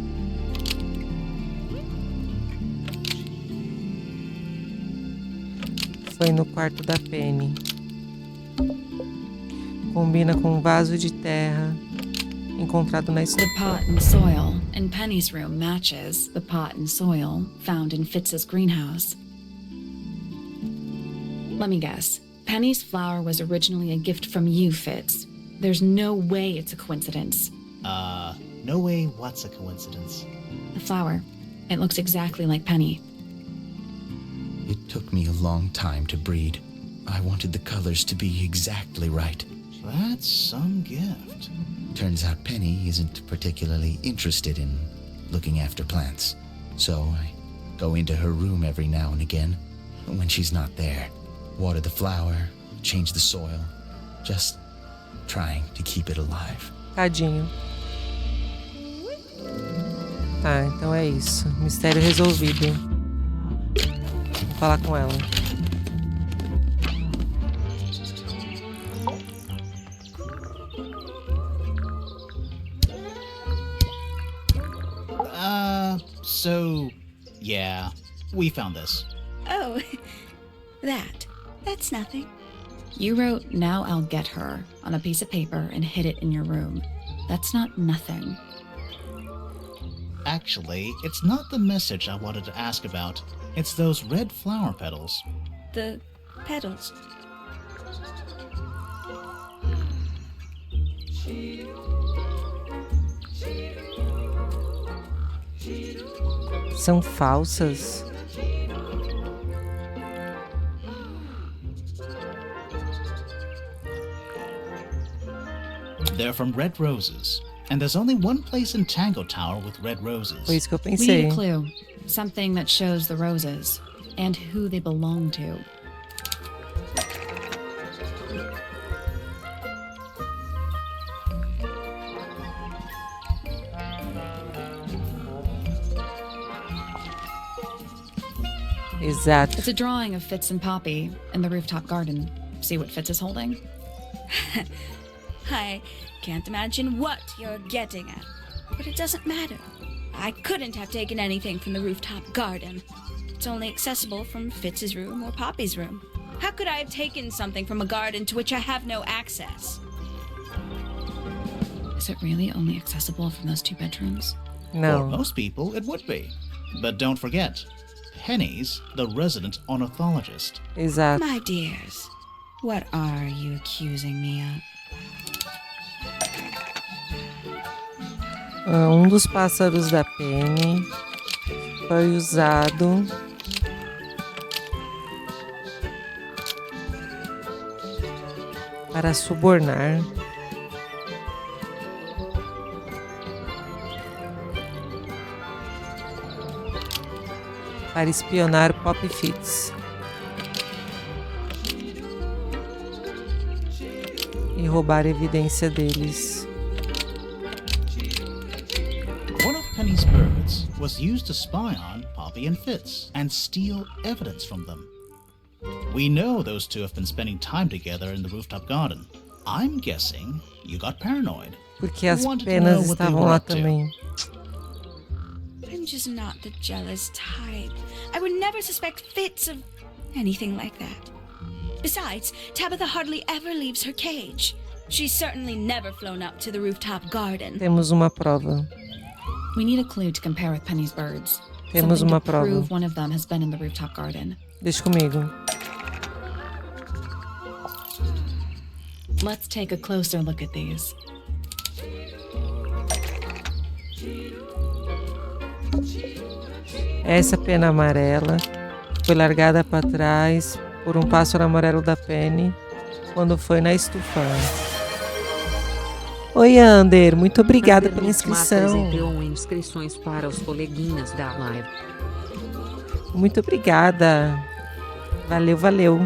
Foi no quarto da Penny. Combina com vaso de terra encontrado na The estufa. pot and soil in Penny's room matches the pot and soil found in Fitz's greenhouse. Let me guess. Penny's flower was originally a gift from you, Fitz. There's no way it's a coincidence. No way what's a coincidence. The flower. It looks exactly like Penny. It took me a long time to breed. I wanted the colors to be exactly right. That's some gift. Turns out Penny isn't particularly interested in looking after plants. So I go into her room every now and again, when she's not there. Water the flower, change the soil, just trying to keep it alive. Tadinho. Tá, então é isso. Mistério resolvido. Vou falar com ela. So, yeah, we found this. Oh, that's nothing. You wrote, "Now I'll get her," on a piece of paper and hid it in your room. That's not nothing. Actually, it's not the message I wanted to ask about. It's those red flower petals. The petals. São falsas? They're from red roses. And there's only one place in Tangletower with red roses. Foi isso que eu We need pensei. a clue. Something that shows the roses and who they belong to. Exato. It's a drawing of Fitz and Poppy in the rooftop garden. See what Fitz is holding? I can't imagine what you're getting at, but it doesn't matter. I couldn't have taken anything from the rooftop garden. It's only accessible from Fitz's room or Poppy's room. How could I have taken something from a garden to which I have no access? Is it really only accessible from those two bedrooms? For Não. most people, it would be. But don't forget, Penny's the resident ornithologist. Exato. My dears, what are you accusing me of? Um dos pássaros da Penny foi usado para subornar para espionar Pop Fitz e roubar evidência deles. One of Penny's birds was used to spy on Poppy and Fitz and steal evidence from them. We know those two have been spending time together in the rooftop garden. I'm guessing you got paranoid. Porque as Wanted to know penas what they estavam were lá up to. também. I'm just not the jealous type. I would never suspect Fitz of anything like that. Besides, Tabitha hardly ever leaves her cage. She's certainly never flown up to the rooftop garden. Temos uma prova. We need a clue to compare with Penny's birds. Temos Something uma to prova. prove one of them has been in the rooftop garden. Deixa comigo. Let's take a closer look at these. Essa pena amarela foi largada para trás por um pássaro amarelo da Penny quando foi na estufa. Oi, Ander, muito obrigada pela inscrição. Enviou inscrições para os coleguinhas da live. Muito obrigada. Valeu, valeu.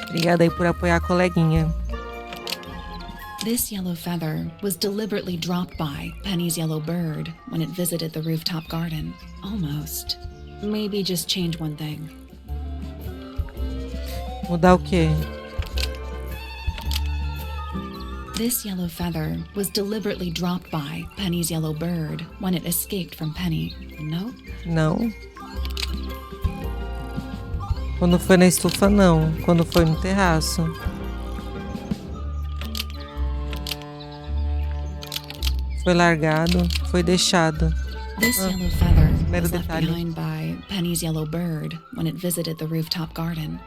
Obrigada aí por apoiar a coleguinha. This yellow feather was deliberately dropped by Penny's yellow bird when it visited the rooftop garden. Almost. Maybe just change one thing. Mudar o quê? This yellow feather was deliberately dropped by Penny's yellow bird when it escaped from Penny. No? Não. Quando foi na estufa, não. Quando foi no terraço. Foi largado, foi deixado. This yellow feather Mero was left detalhe. behind by Penny's yellow bird when it visited the rooftop garden.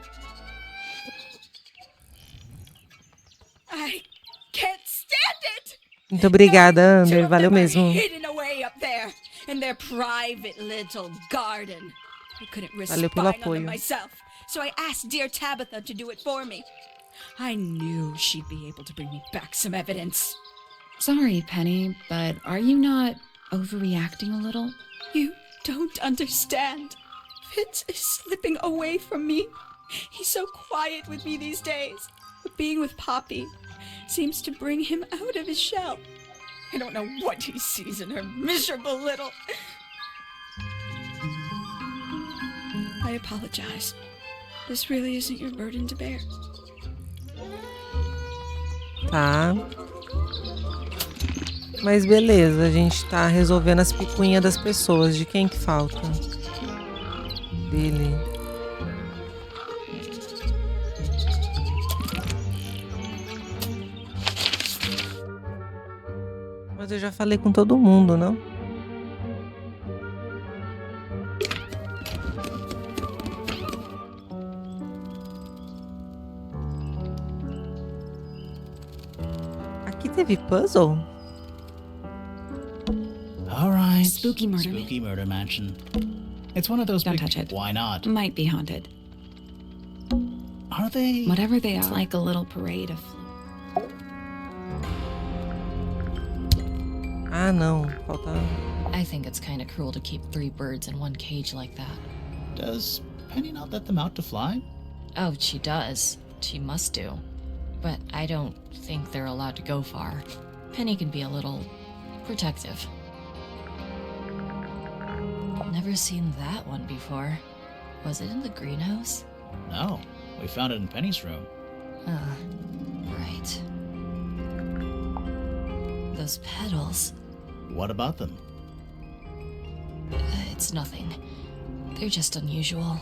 I can't stand it! Muito obrigada, Two Ander. of Valeu them are mesmo. hidden away up there in their private little garden. I couldn't risk Valeu pelo spying on them apoio. myself, so I asked dear Tabitha to do it for me. I knew she'd be able to bring me back some evidence. Sorry, Penny, but are you not overreacting a little? You don't understand. Fitz is slipping away from me. He's so quiet with me these days, but being with Poppy seems to bring him out of his shell. I don't know what he sees in her miserable little... I apologize. This really isn't your burden to bear. Tá. Mas beleza, a gente tá resolvendo as picuinhas das pessoas. De quem que falta? Dele. Mas eu já falei com todo mundo, não? Aqui teve puzzle? All right. Spooky murder Spooky murder mansion. It's one of those Don't big... touch it. Why not? Might be haunted. Are they? Whatever they are, it's like a little parade of... Ah, não. Falta... I think it's kind of cruel to keep 3 birds in one cage like that. Does Penny not let them out to fly? Oh, she does. She must do. But I don't think they're allowed to go far. Penny can be a little protective. Never seen that one before. Was it in the greenhouse? No. We found it in Penny's room. Right. Those petals. What about them? It's nothing. They're just unusual.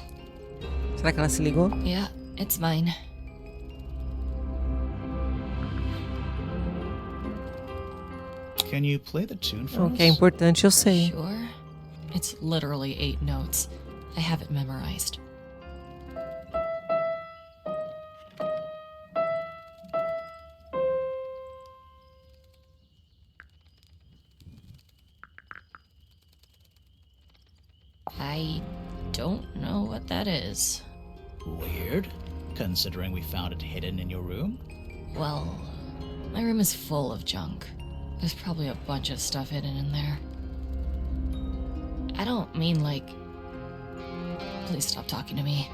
Será que ela se ligou? Yeah, it's mine. Can you play the tune for O que é us? importante eu sei. Sure. It's literally 8 notes. I have it memorized. I don't know what that is. Weird, considering we found it hidden in your room. Well, my room is full of junk. There's probably a bunch of stuff hidden in there. I don't mean like... Please stop talking to me.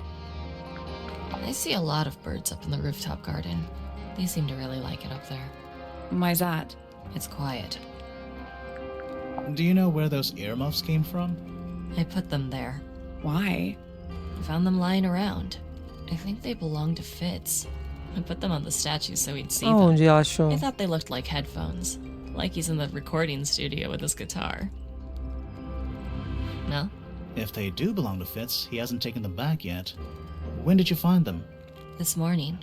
I see a lot of birds up in the rooftop garden. They seem to really like it up there. Why's that? It's quiet. Do you know where those earmuffs came from? I put them there. Why? I found them lying around. I think they belong to Fitz. I put them on the statue so he'd see them. Onde ela achou? I thought they looked like headphones. Like he's in the recording studio with his guitar. No? If they do belong to Fitz, he hasn't taken them back yet. When did you find them? This morning.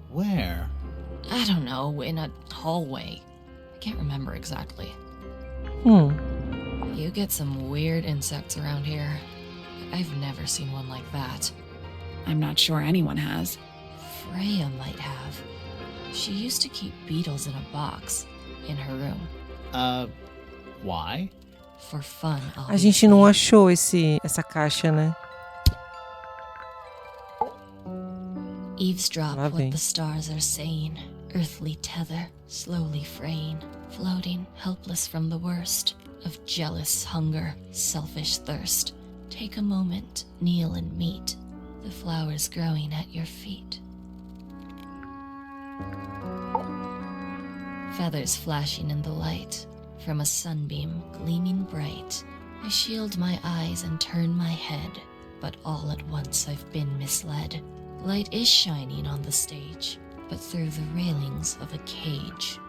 Where? I don't know, in a hallway. I can't remember exactly. You get some weird insects around here. I've never seen one like that. I'm not sure anyone has. Freya might have. She used to keep beetles in a box in her room. Why? For fun, A gente não achou essa caixa, né? Eavesdrop Lá vem. what the stars are saying. Earthly tether, slowly fraying. Floating, helpless from the worst of jealous hunger, selfish thirst. Take a moment, kneel and meet the flowers growing at your feet. Feathers flashing in the light from a sunbeam gleaming bright. I shield my eyes and turn my head, but all at once I've been misled. Light is shining on the stage, but through the railings of a cage.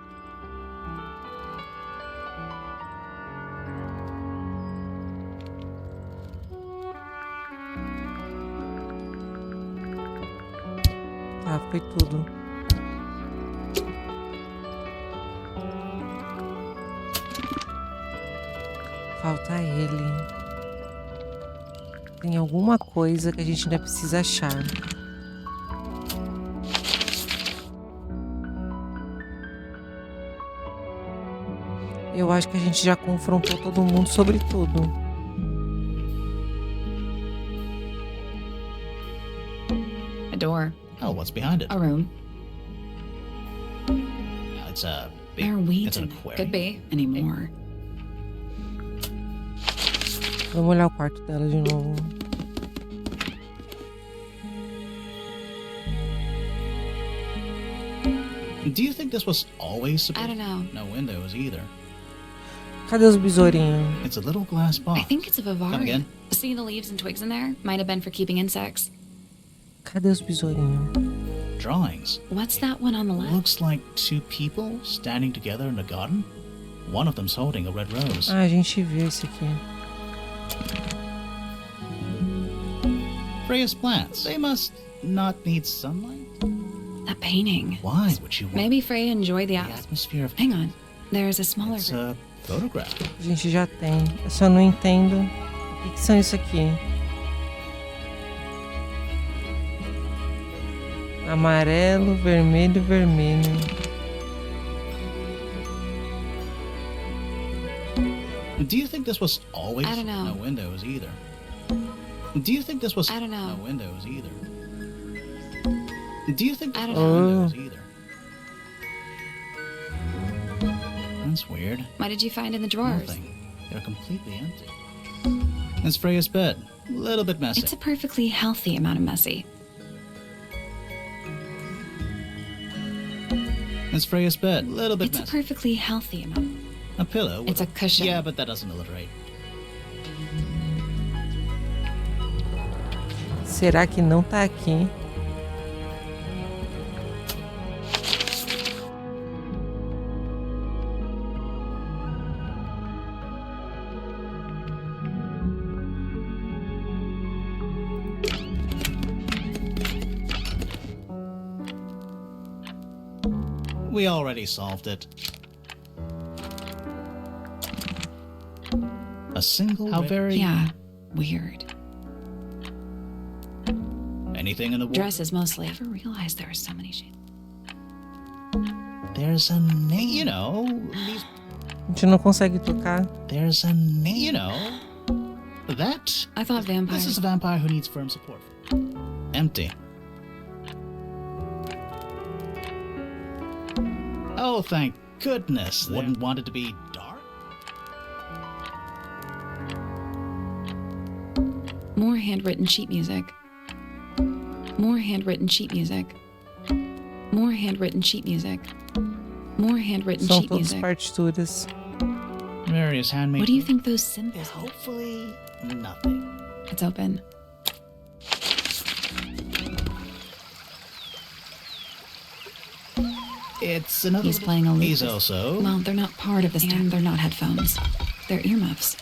Tá, foi tudo. Falta ele. Tem alguma coisa que a gente ainda precisa achar. Eu acho que a gente já confrontou todo mundo sobre tudo. A door. Oh, what's behind it? A room. It's a They're big... It's an weeding. aquarium. Could be. Anymore. Vamos olhar o quarto dela de novo. Do you think this was always supposed? I don't know. No windows either. Cadê os besourinhos? It's a little glass box. I think it's a Come vivarium. again? See the leaves and twigs in there? Might have been for keeping insects. Cadê os besourinhos? Drawings. What's that one on the left? Looks like two people standing together in a garden. One of them's holding a red rose. Ah, a gente viu esse aqui. Freya's plants. They must not need sunlight. That painting. Why would you want Maybe Freya enjoyed the the atmosphere of... Hang on. There's a smaller It's group. a photograph. A gente já tem. Eu só não entendo. O que são isso aqui? Amarelo, vermelho, vermelho. Do you think this was always... I don't know. No windows either. Do you think this was... I don't know. No windows either. Do you think I this don't was know. windows either? That's weird. What did you find in the drawers? Nothing. They're completely empty. It's Freya's bed. A little bit messy. It's a perfectly healthy amount of messy. It's Freya's bed. A little bit It's a messy. perfectly healthy amount. A pillow. with It's a cushion. Yeah, but that doesn't alliterate. Será que não tá aqui? We already solved it. A single... How very... Yeah. Weird. Anything in the... Dresses mostly. I never realized there were so many shades. There's a name... You know... These... A gente não consegue tocar. There's a name... You know... That... I thought vampires. This is a vampire who needs firm support. Empty. Oh, thank goodness. Wouldn't want it to be dark? More handwritten sheet music. More handwritten sheet music. More handwritten sheet music. More handwritten São sheet todas music. partituras. Various handmade... What do you think those symbols mean? Hopefully, nothing. It's open. It's another... He's playing a lute. He's also... Well, they're not part of this, and they're not headphones. They're earmuffs.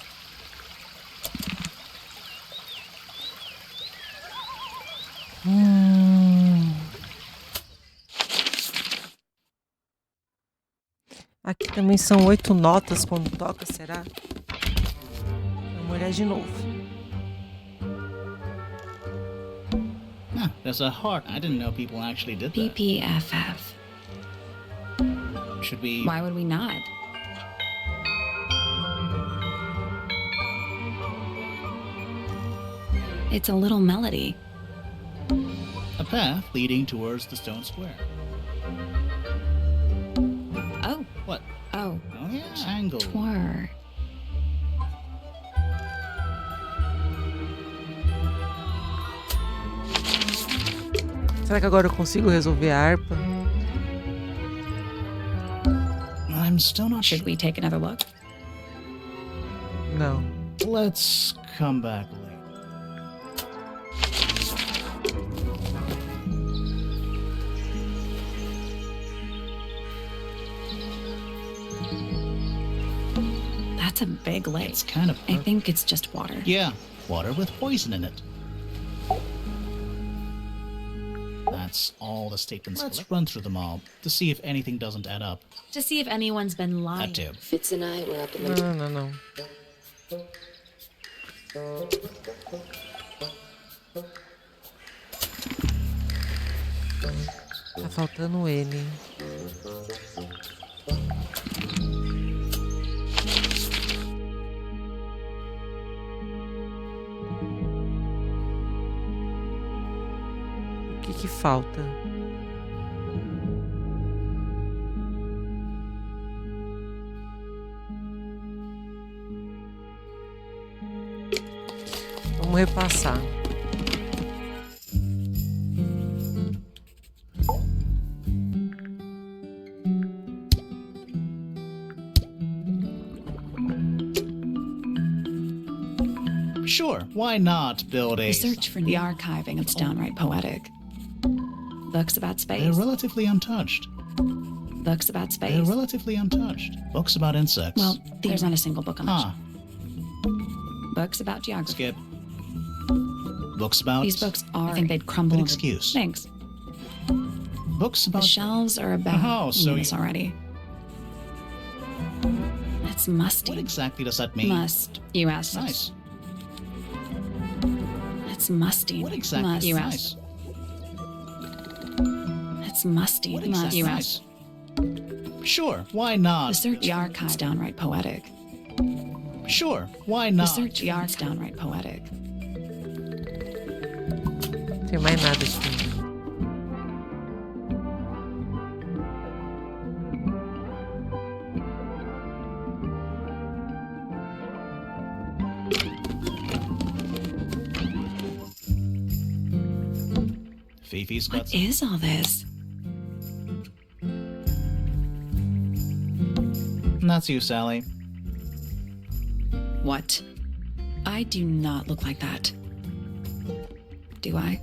Aqui também são 8 notas quando toca, será? Vamos olhar de novo. Ah, there's a heart. I didn't know people actually did that. PPFF. Should we... Why would we not? It's a little melody. A path leading towards the stone square. Oh. What? Oh. Oh yeah. Tangle. Twir. Será que agora eu consigo resolver a harpa? I'm still not sure. Should we take another look? Não. Let's come back later. That's a big lake. It's kind of... I think it's just water. Yeah, water with poison in it. That's all the statements. Let's run through them all to see if anything doesn't add up. To see if anyone's been lying. That too. Fitz and I were up in the... Não. Tá faltando ele. O que falta? Vamos repassar. Sure, why not build a... Research for the archiving is downright poetic. Books about space. They're relatively untouched. Books about space. They're relatively untouched. Books about insects. Well, there's not a single book on that. Huh. Books about geography. Skip. Books about... These books are... I think they'd crumble. Good excuse. Thanks. Books about... The shelves are about... Oh, so this already. It's musty. What exactly does that mean? Must. You asked us. Nice. It's musty. What exactly? Must. You Nice. asked. It's musty. What Must. exactly? You Nice. asked. Sure, why not? Research the archives downright poetic. Sure, why not? Research the arts downright poetic. Tem mais nada aqui. Fifi's got What is all this? That's you, Sally. What? I do not look like that. Do I?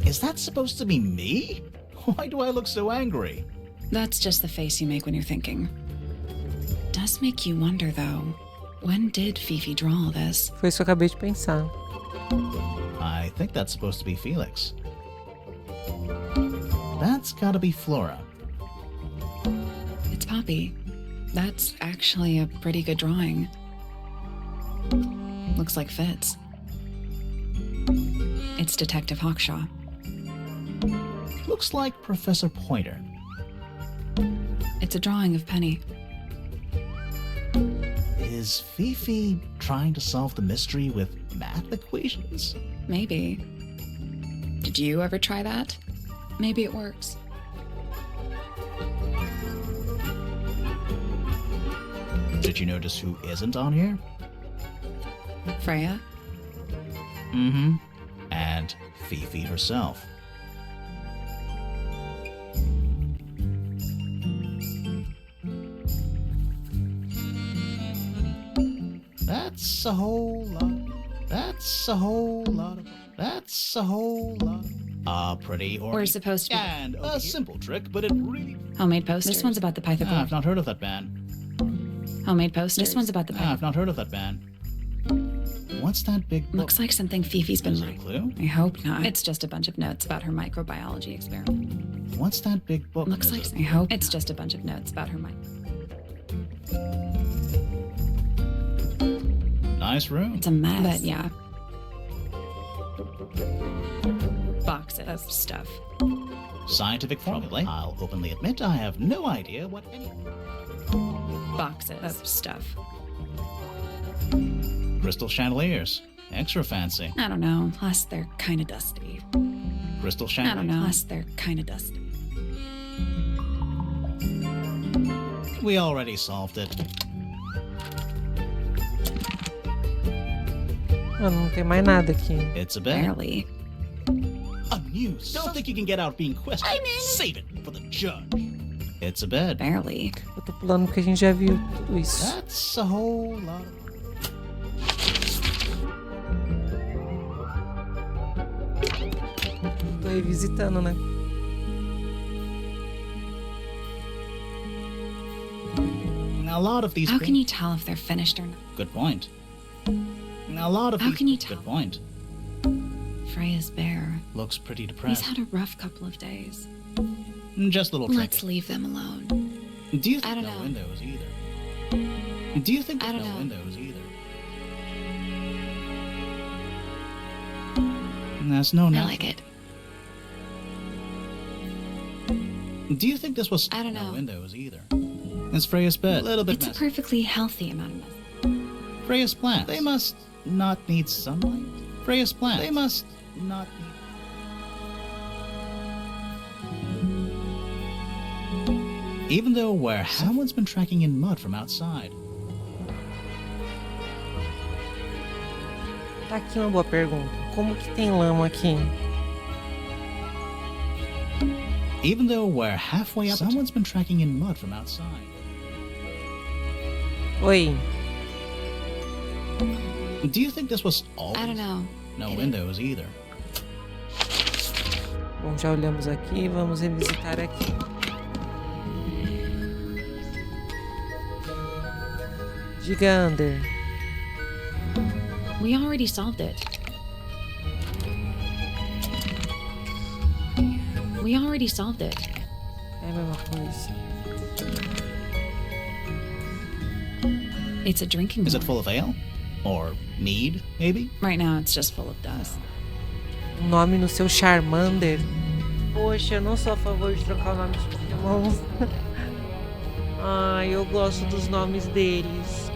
Is that supposed to be me? Why do I look so angry? That's just the face you make when you're thinking. Does make you wonder, though. When did Fifi draw all this? Foi isso que eu acabei de pensar. I think that's supposed to be Felix. That's gotta be Flora. It's Poppy. That's actually a pretty good drawing. Looks like Fitz. It's Detective Hawkshaw. Looks like Professor Pointer. It's a drawing of Penny. Is Fifi trying to solve the mystery with math equations? Maybe. Did you ever try that? Maybe it works. Did you notice who isn't on here? Freya? Mm-hmm. And Fifi herself. That's a whole lot. That's a whole lot of... That's a whole lot of... pretty or... We're supposed to be... And a simple trick, but it really... Homemade posters. This one's about the Python. I've not heard of that band. Homemade posters. This one's about the Python. I've not heard of that band. What's that big book? Looks like something Fifi's been Is it a writing. clue? I hope not. It's just a bunch of notes about her microbiology experiment. What's that big book? Looks Is like it- I hope it's just a bunch of notes about her Nice room. It's a mess. But yeah. Boxes of stuff. Scientific formula. I'll openly admit I have no idea what any... Boxes of stuff. Crystal chandeliers. Extra fancy. I don't know. Plus, they're kind of dusty. Crystal I chandeliers. don't know. Plus, they're kind of dusty. We already solved it. Ah, não tem mais nada aqui. It's a bed. Barely. A news. Don't think you can get out being questioned. Save it for the judge. It's a bed. Barely. Eu tô pulando porque a gente já viu tudo isso. That's a whole lot of... Tô revisitando, né? A lot of these How things... can you tell if they're finished or not? Good point. A lot of How these... can you tell? Good point. Freya's bear. Looks pretty He's depressed. had a rough couple of days. Just a little Let's trinket. leave them alone. Do you think I don't no know. windows either? Do you think I don't no know. windows either? That's no I no. like it. Do you think this was I don't no know. windows either? It's Freya's bed. A little bit It's a messy. perfectly healthy amount of mess. Freya's plants. They must not need sunlight. Freya's plants. They must not need... Even though where someone's been tracking in mud from outside. Tá aqui uma boa pergunta. Como que tem lama aqui? Even though we're halfway up, someone's been tracking in mud from outside. Oi. Do you think this was all? I don't know. No windows either. Bom, já olhamos aqui, vamos revisitar aqui. Diga, Under. We already solved it. We already solved it. É a mesma coisa. It's a drinking Is it bowl. full of ale? Or mead, maybe? Right now, it's just full of dust. O nome no seu Charmander. Poxa, eu não sou a favor de trocar o nome de Pokémon. Ai, eu gosto dos nomes deles.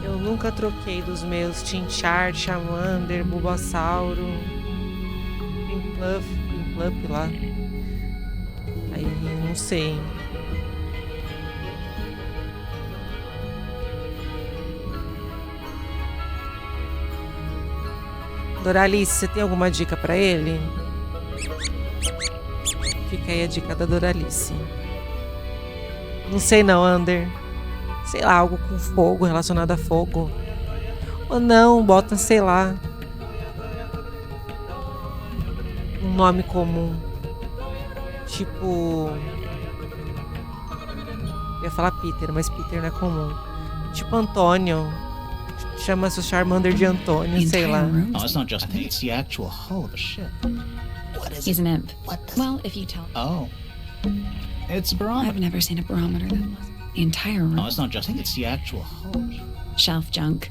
Eu nunca troquei dos meus Chinchar, Charmander, Bulbasauro, Piplup lá. Aí, não sei. Doralice, você tem alguma dica pra ele? Fica aí a dica da Doralice. Não sei não, Under. Sei lá, algo com fogo, relacionado a fogo. Ou não, bota, sei lá, um nome comum. Tipo... Eu ia falar Peter, mas Peter não é comum. Tipo Antônio. Chama seu Charmander de Antônio, sei lá. Oh, it's not just... I think it's the actual hull of a ship. What is He's it? an imp. What does... Well, if you tell. Oh. It's a barometer. I've never seen a barometer that was. The entire room. Oh, it's not just... I think it's the actual hull. Shelf junk.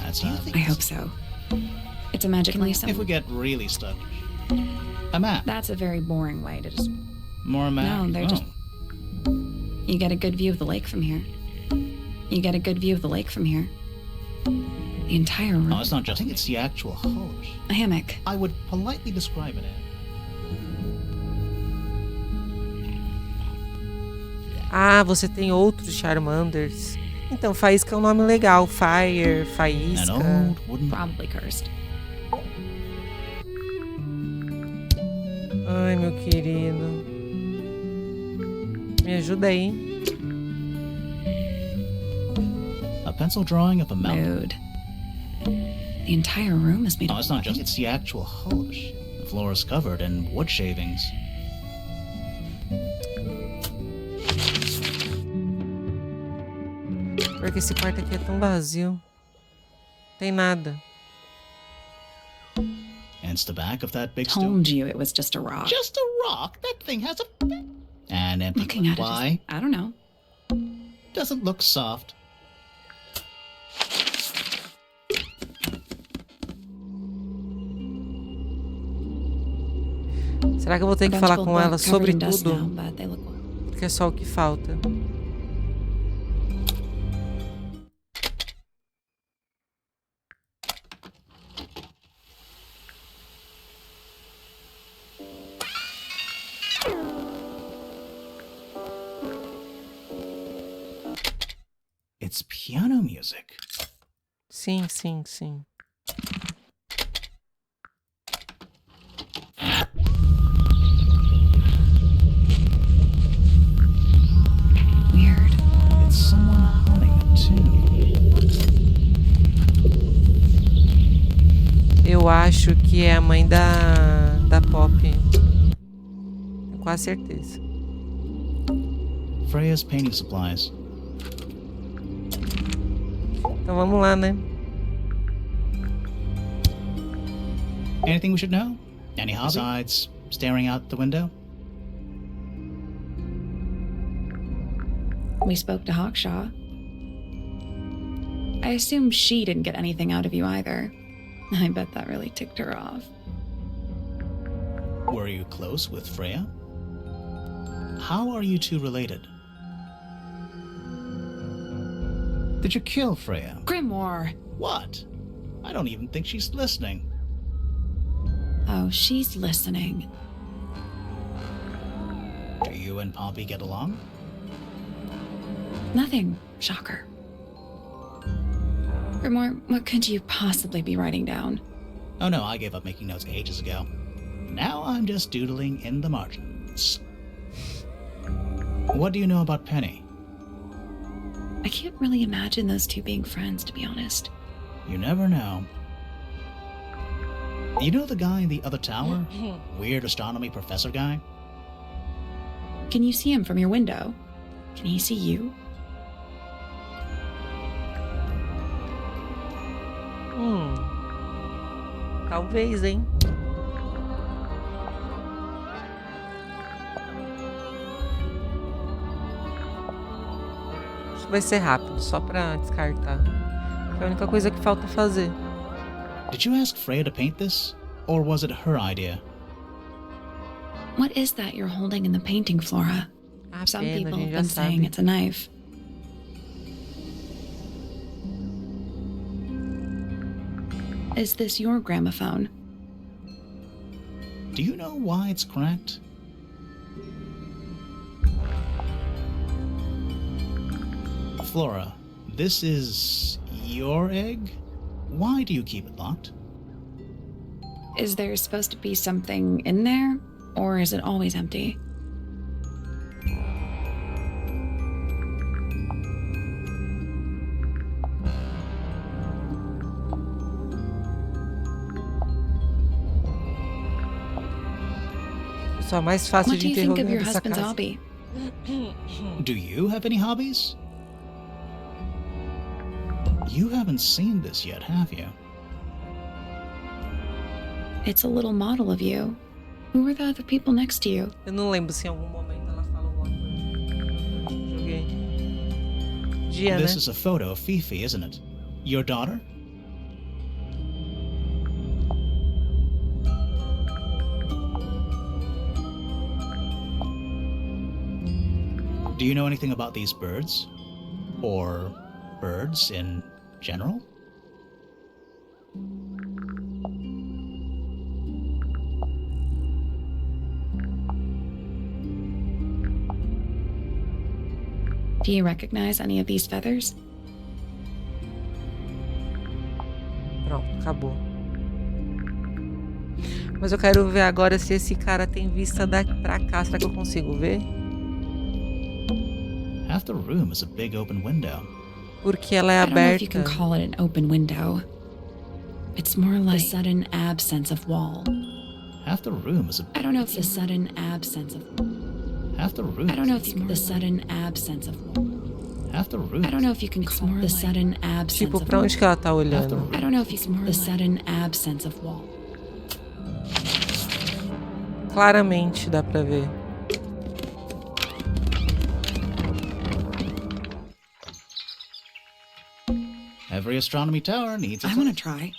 That's not... I hope so. It's a magically If we simple. get really stuck. A map. That's a very boring way to just. More map. No, they're Oh. just. You get a good view of the lake from here. You get a good view of the lake from here. The entire room. Oh, it's not just... I think it's the actual hull. A hammock. I would politely describe it as... Ah, você tem outros Charmanders. Então, Faísca é um nome legal. Fire, An Faísca. old wooden... Probably cursed. Ai, meu querido. Me ajuda aí. A pencil drawing of a mountain. Mood. The entire room is made Oh, of. it's not just... It's the actual hull of a ship. The floor is covered in wood shavings. Porque esse quarto aqui é tão vazio. Tem nada. And it's the back of that big stool. Told you it was just a rock. Just a rock? That thing has a... An empty Looking at Why? it, I don't know. Doesn't look soft. Será que eu vou ter que falar com ela sobre tudo? Now, but they look well. Porque é só o que falta. It's piano music. Sim, sim, sim. Weird. It's someone humming a tune. Eu acho que é a mãe da Pop. Tenho quase certeza. Freya's painting supplies. Então vamos lá, né? Anything we should know? Any hobby? Besides staring out the window? We spoke to Hawkshaw. I assume she didn't get anything out of you either. I bet that really ticked her off. Were you close with Freya? How are you two related? Did you kill Freya? Grimoire! What? I don't even think she's listening. Oh, she's listening. Do you and Poppy get along? Nothing. Shocker. Grimoire, what could you possibly be writing down? Oh no, I gave up making notes ages ago. Now I'm just doodling in the margins. What do you know about Penny? I can't really imagine those two being friends, to be honest. You never know. You know the guy in the other tower? Weird astronomy professor guy? Can you see him from your window? Can he see you? Talvez, hein? Acho que vai ser rápido, só pra descartar. É a única coisa que falta fazer. Did you ask Freya to paint this? Or was it her idea? What is that you're holding in the painting, Flora? Some people have been saying it's a knife. Is this your gramophone? Do you know why it's cracked? Flora, this is your egg? Why do you keep it locked? Is there supposed to be something in there? Or is it always empty? Só mais fácil What do de you think of interrogar your essa husband's casa. hobby? Do you have any hobbies? You haven't seen this yet, have you? It's a little model of you. Who were the other people next to you? Eu não lembro se em algum momento ela fala alguma coisa. Joguei. Dia, This né? is a photo of Fifi, isn't it? Your daughter? Do you know anything about these birds? Or birds in general? Do you recognize any of these feathers? Pronto, acabou. Mas eu quero ver agora se esse cara tem vista pra cá. Será que eu consigo ver? Half the room is a big open window. Porque ela é I don't know if you aberta. can call it an open window. It's more like the sudden absence of wall. Half the room is a I don't know if the sudden absence of half the room. I don't know if the sudden absence of wall. After roots. I don't know if you can call the sudden absence Tipo, of pra onde que ela tá olhando? I don't know if you can the sudden absence of wall. Claramente dá pra ver. Every astronomy tower needs a I want to try.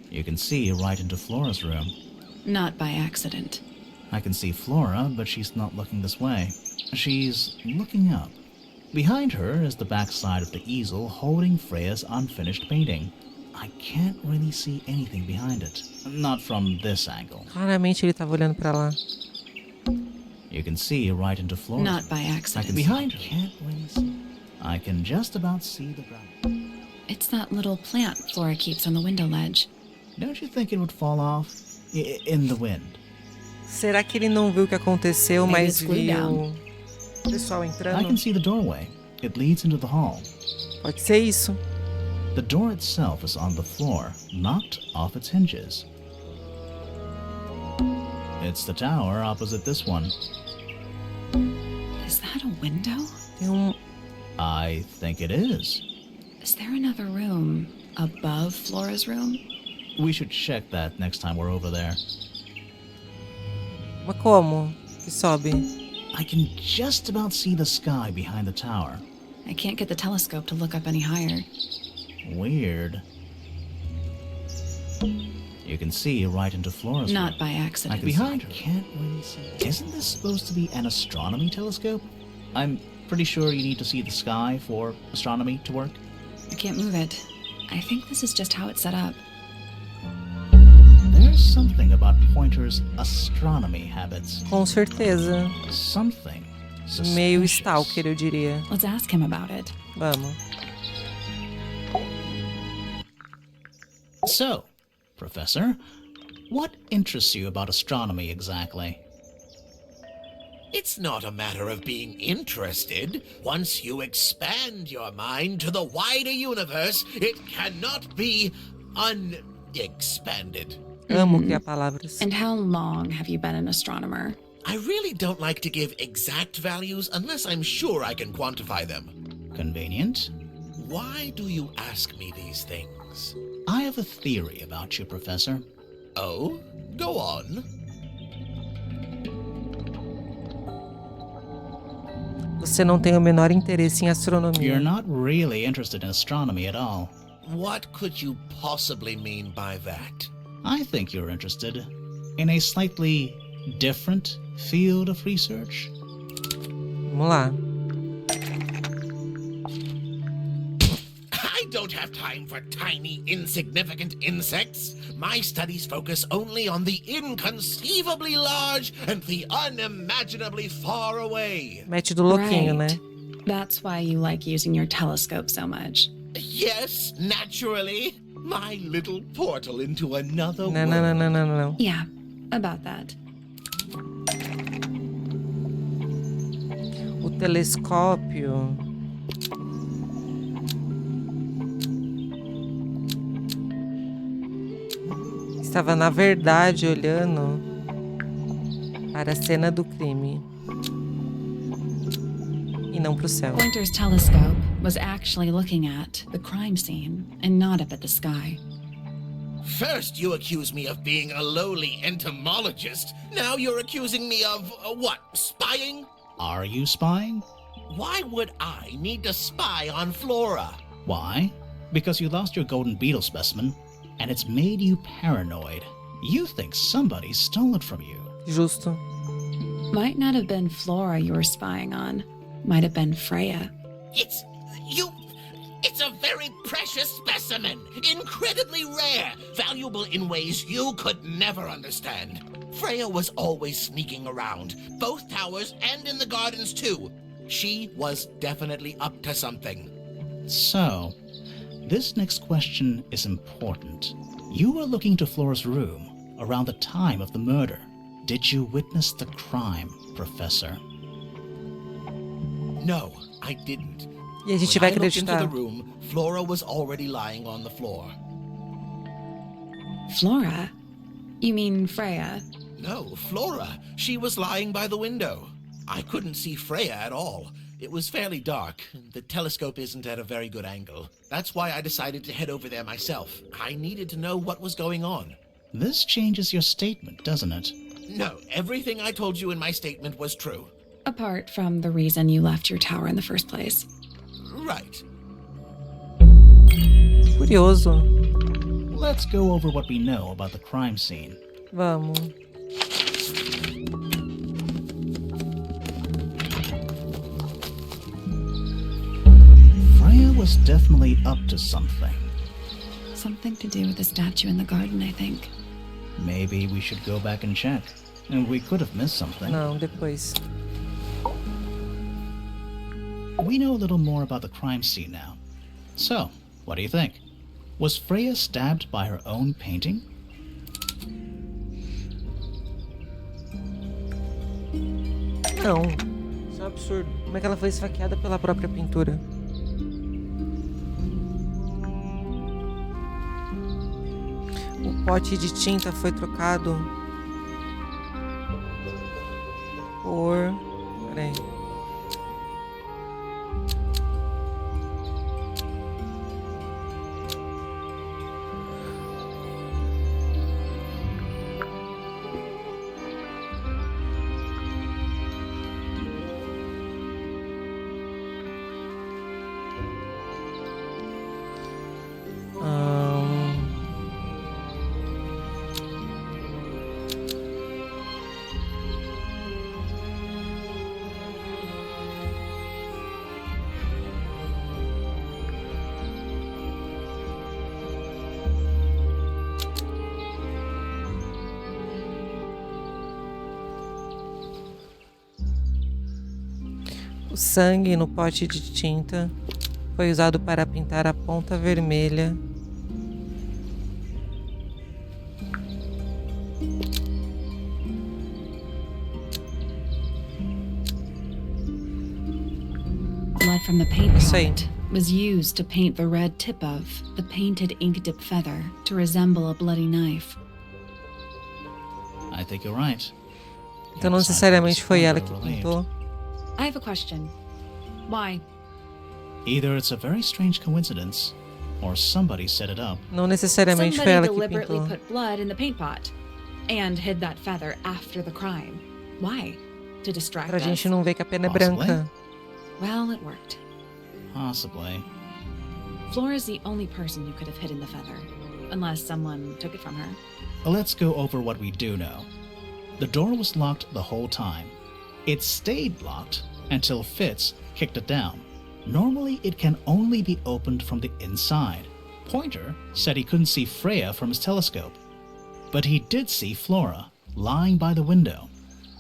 You can see right into Flora's room. Not by accident. I can see Flora, but she's not looking this way. She's looking up. Behind her is the backside of the easel holding Freya's unfinished painting. I can't really see anything behind it. Not from this angle. Claramente ele tava olhando pra lá. You can see right into Flora. Not by accident. Behind her. Can't really see. I can just about see the ground. It's that little plant Flora keeps on the window ledge. Don't you think it would fall off? In the wind. Será que ele não viu o que aconteceu, mas viu o pessoal I entrando? can see the doorway. It leads into the hall. Pode ser isso. The door itself is on the floor, knocked off its hinges. It's the tower opposite this one. Is that a window? I think it is. Is there another room above Flora's room? We should check that next time we're over there. Mas como que sobe? I can just about see the sky behind the tower. I can't get the telescope to look up any higher. Weird. You can see right into Flora's Not room. by accident. Behind her. Can't really see. Isn't this supposed to be an astronomy telescope? I'm pretty sure you need to see the sky for astronomy to work. I can't move it. I think this is just how it's set up. There's something about Pointer's astronomy habits. Com certeza. Something Meio suspicious. stalker, eu diria. Let's ask him about it. Vamos. So, Professor, what interests you about astronomy exactly? It's not a matter of being interested. Once you expand your mind to the wider universe, it cannot be unexpanded. Amo criar palavras. And how long have you been an astronomer? I really don't like to give exact values unless I'm sure I can quantify them. Convenient. Why do you ask me these things? I have a theory about you, Professor. Oh? Go on. Você não tem o menor interesse em astronomia. You're not really interested in astronomy at all. What could you possibly mean by that? I think you're interested in a slightly different field of research. Vamos lá. I don't have time for tiny, insignificant insects. My studies focus only on the inconceivably large and the unimaginably far away. Mete do louquinho, Right. né? That's why you like using your telescope so much. Yes, naturally. My little portal into another Não, world. não, não, não, não, não. Yeah, about that. O telescópio. Estava, na verdade, olhando para a cena do crime. E não para o céu. Pointer's telescope was actually looking at the crime scene and not up at the sky. First, you accuse me of being a lowly entomologist. Now you're accusing me of, what, spying? Are you spying? Why would I need to spy on Flora? Why? Because you lost your golden beetle specimen, and it's made you paranoid. You think somebody stole it from you. Justo. Might not have been Flora you were spying on. Might have been Freya. It's a very precious specimen. Incredibly rare. Valuable in ways you could never understand. Freya was always sneaking around, both towers and in the gardens too. She was definitely up to something. So, this next question is important. You were looking to Flora's room around the time of the murder. Did you witness the crime, Professor? No, I didn't. E a gente When vai I looked into acreditar. the room, Flora was already lying on the floor. Flora? You mean Freya? No, Flora. She was lying by the window. I couldn't see Freya at all. It was fairly dark. The telescope isn't at a very good angle. That's why I decided to head over there myself. I needed to know what was going on. This changes your statement, doesn't it? No, everything I told you in my statement was true. Apart from the reason you left your tower in the first place. Right. Curioso. Let's go over what we know about the crime scene. Vamos. Freya was definitely up to something. Something to do with the statue in the garden, I think. Maybe we should go back and check. And we could have missed something. Não, depois. We know a little more about the crime scene now. So, what do you think? Was Freya stabbed by her own painting? Não. Isso é um absurdo. Como é que ela foi esfaqueada pela própria pintura? O pote de tinta foi trocado por... Peraí. O sangue no pote de tinta foi usado para pintar a ponta vermelha Blood from the paint Isso aí. pot was used to paint the red tip of the painted ink-dip feather to resemble a bloody knife. I think you're right. Então não necessariamente foi ela que pintou. I have a question. Why? Either it's a very strange coincidence, or somebody set it up. Não necessariamente foi Somebody ela que deliberately pintou. put blood in the paint pot and hid that feather after the crime. Why? To distract Pra us. gente não ver que a pena é Possibly. branca. Well, it worked. Possibly. Flora's the only person who could have hidden the feather, unless someone took it from her. Let's go over what we do know. The door was locked the whole time. It stayed locked until Fitz kicked it down. Normally, it can only be opened from the inside. Pointer said he couldn't see Freya from his telescope, but he did see Flora lying by the window.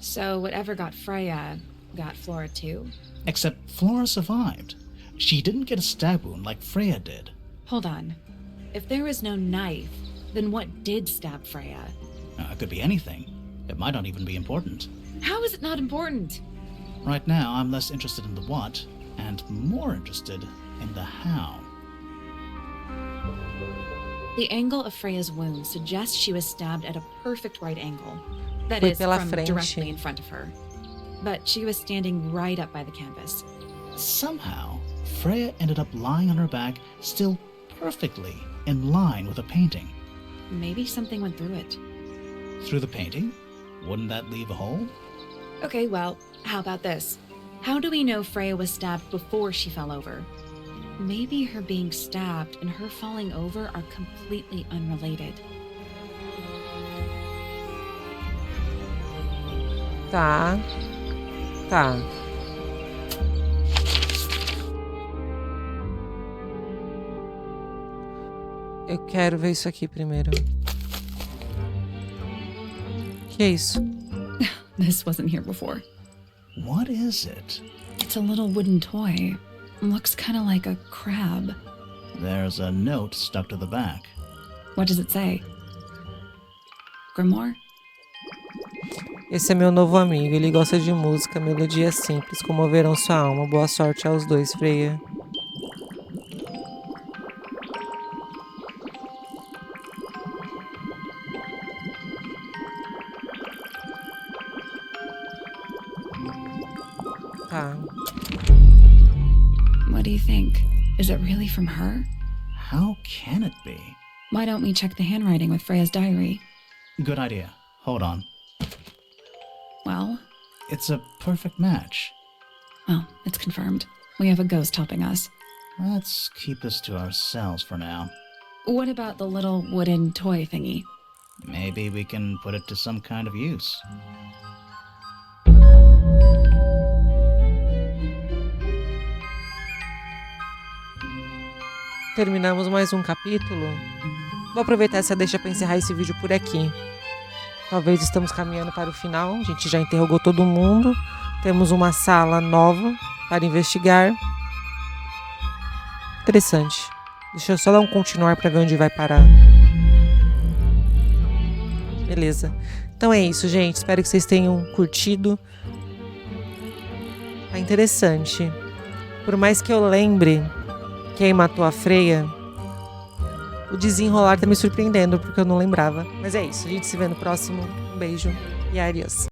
So whatever got Freya got Flora too? Except Flora survived. She didn't get a stab wound like Freya did. Hold on. If there was no knife, then what did stab Freya? It could be anything. It might not even be important. How is it not important? Right now, I'm less interested in the what and more interested in the how. The angle of Freya's wound suggests she was stabbed at a perfect right angle. That Foi is, pela from frente. directly in front of her. But she was standing right up by the canvas. Somehow, Freya ended up lying on her back, still perfectly in line with the painting. Maybe something went through it. Through the painting? Wouldn't that leave a hole? Okay, well, how about this? How do we know Freya was stabbed before she fell over? Maybe her being stabbed and her falling over are completely unrelated. Tá. Tá. Eu quero ver isso aqui primeiro. Que é isso? This wasn't here before. What is it? It's a little wooden toy. Looks kind of like a crab. There's a note stuck to the back. What does it say? Grimoire? Esse é meu novo amigo. Ele gosta de música, melodias simples, comoverão sua alma. Boa sorte aos dois, Freya. Tá. What do you think? Is it really from her? How can it be? Why don't we check the handwriting with Freya's diary? Good idea. Hold on. Well? It's a perfect match. Well, it's confirmed. We have a ghost helping us. Let's keep this to ourselves for now. What about the little wooden toy thingy? Maybe we can put it to some kind of use. Terminamos mais um capítulo. Vou aproveitar essa deixa para encerrar esse vídeo por aqui. Talvez estamos caminhando para o final. A gente já interrogou todo mundo. Temos uma sala nova para investigar. Interessante. Deixa eu só dar um continuar para ver onde vai parar. Beleza. Então é isso, gente. Espero que vocês tenham curtido. É interessante. Por mais que eu lembre quem matou a Freya, o desenrolar tá me surpreendendo, porque eu não lembrava. Mas é isso. A gente se vê no próximo. Um beijo e adiós.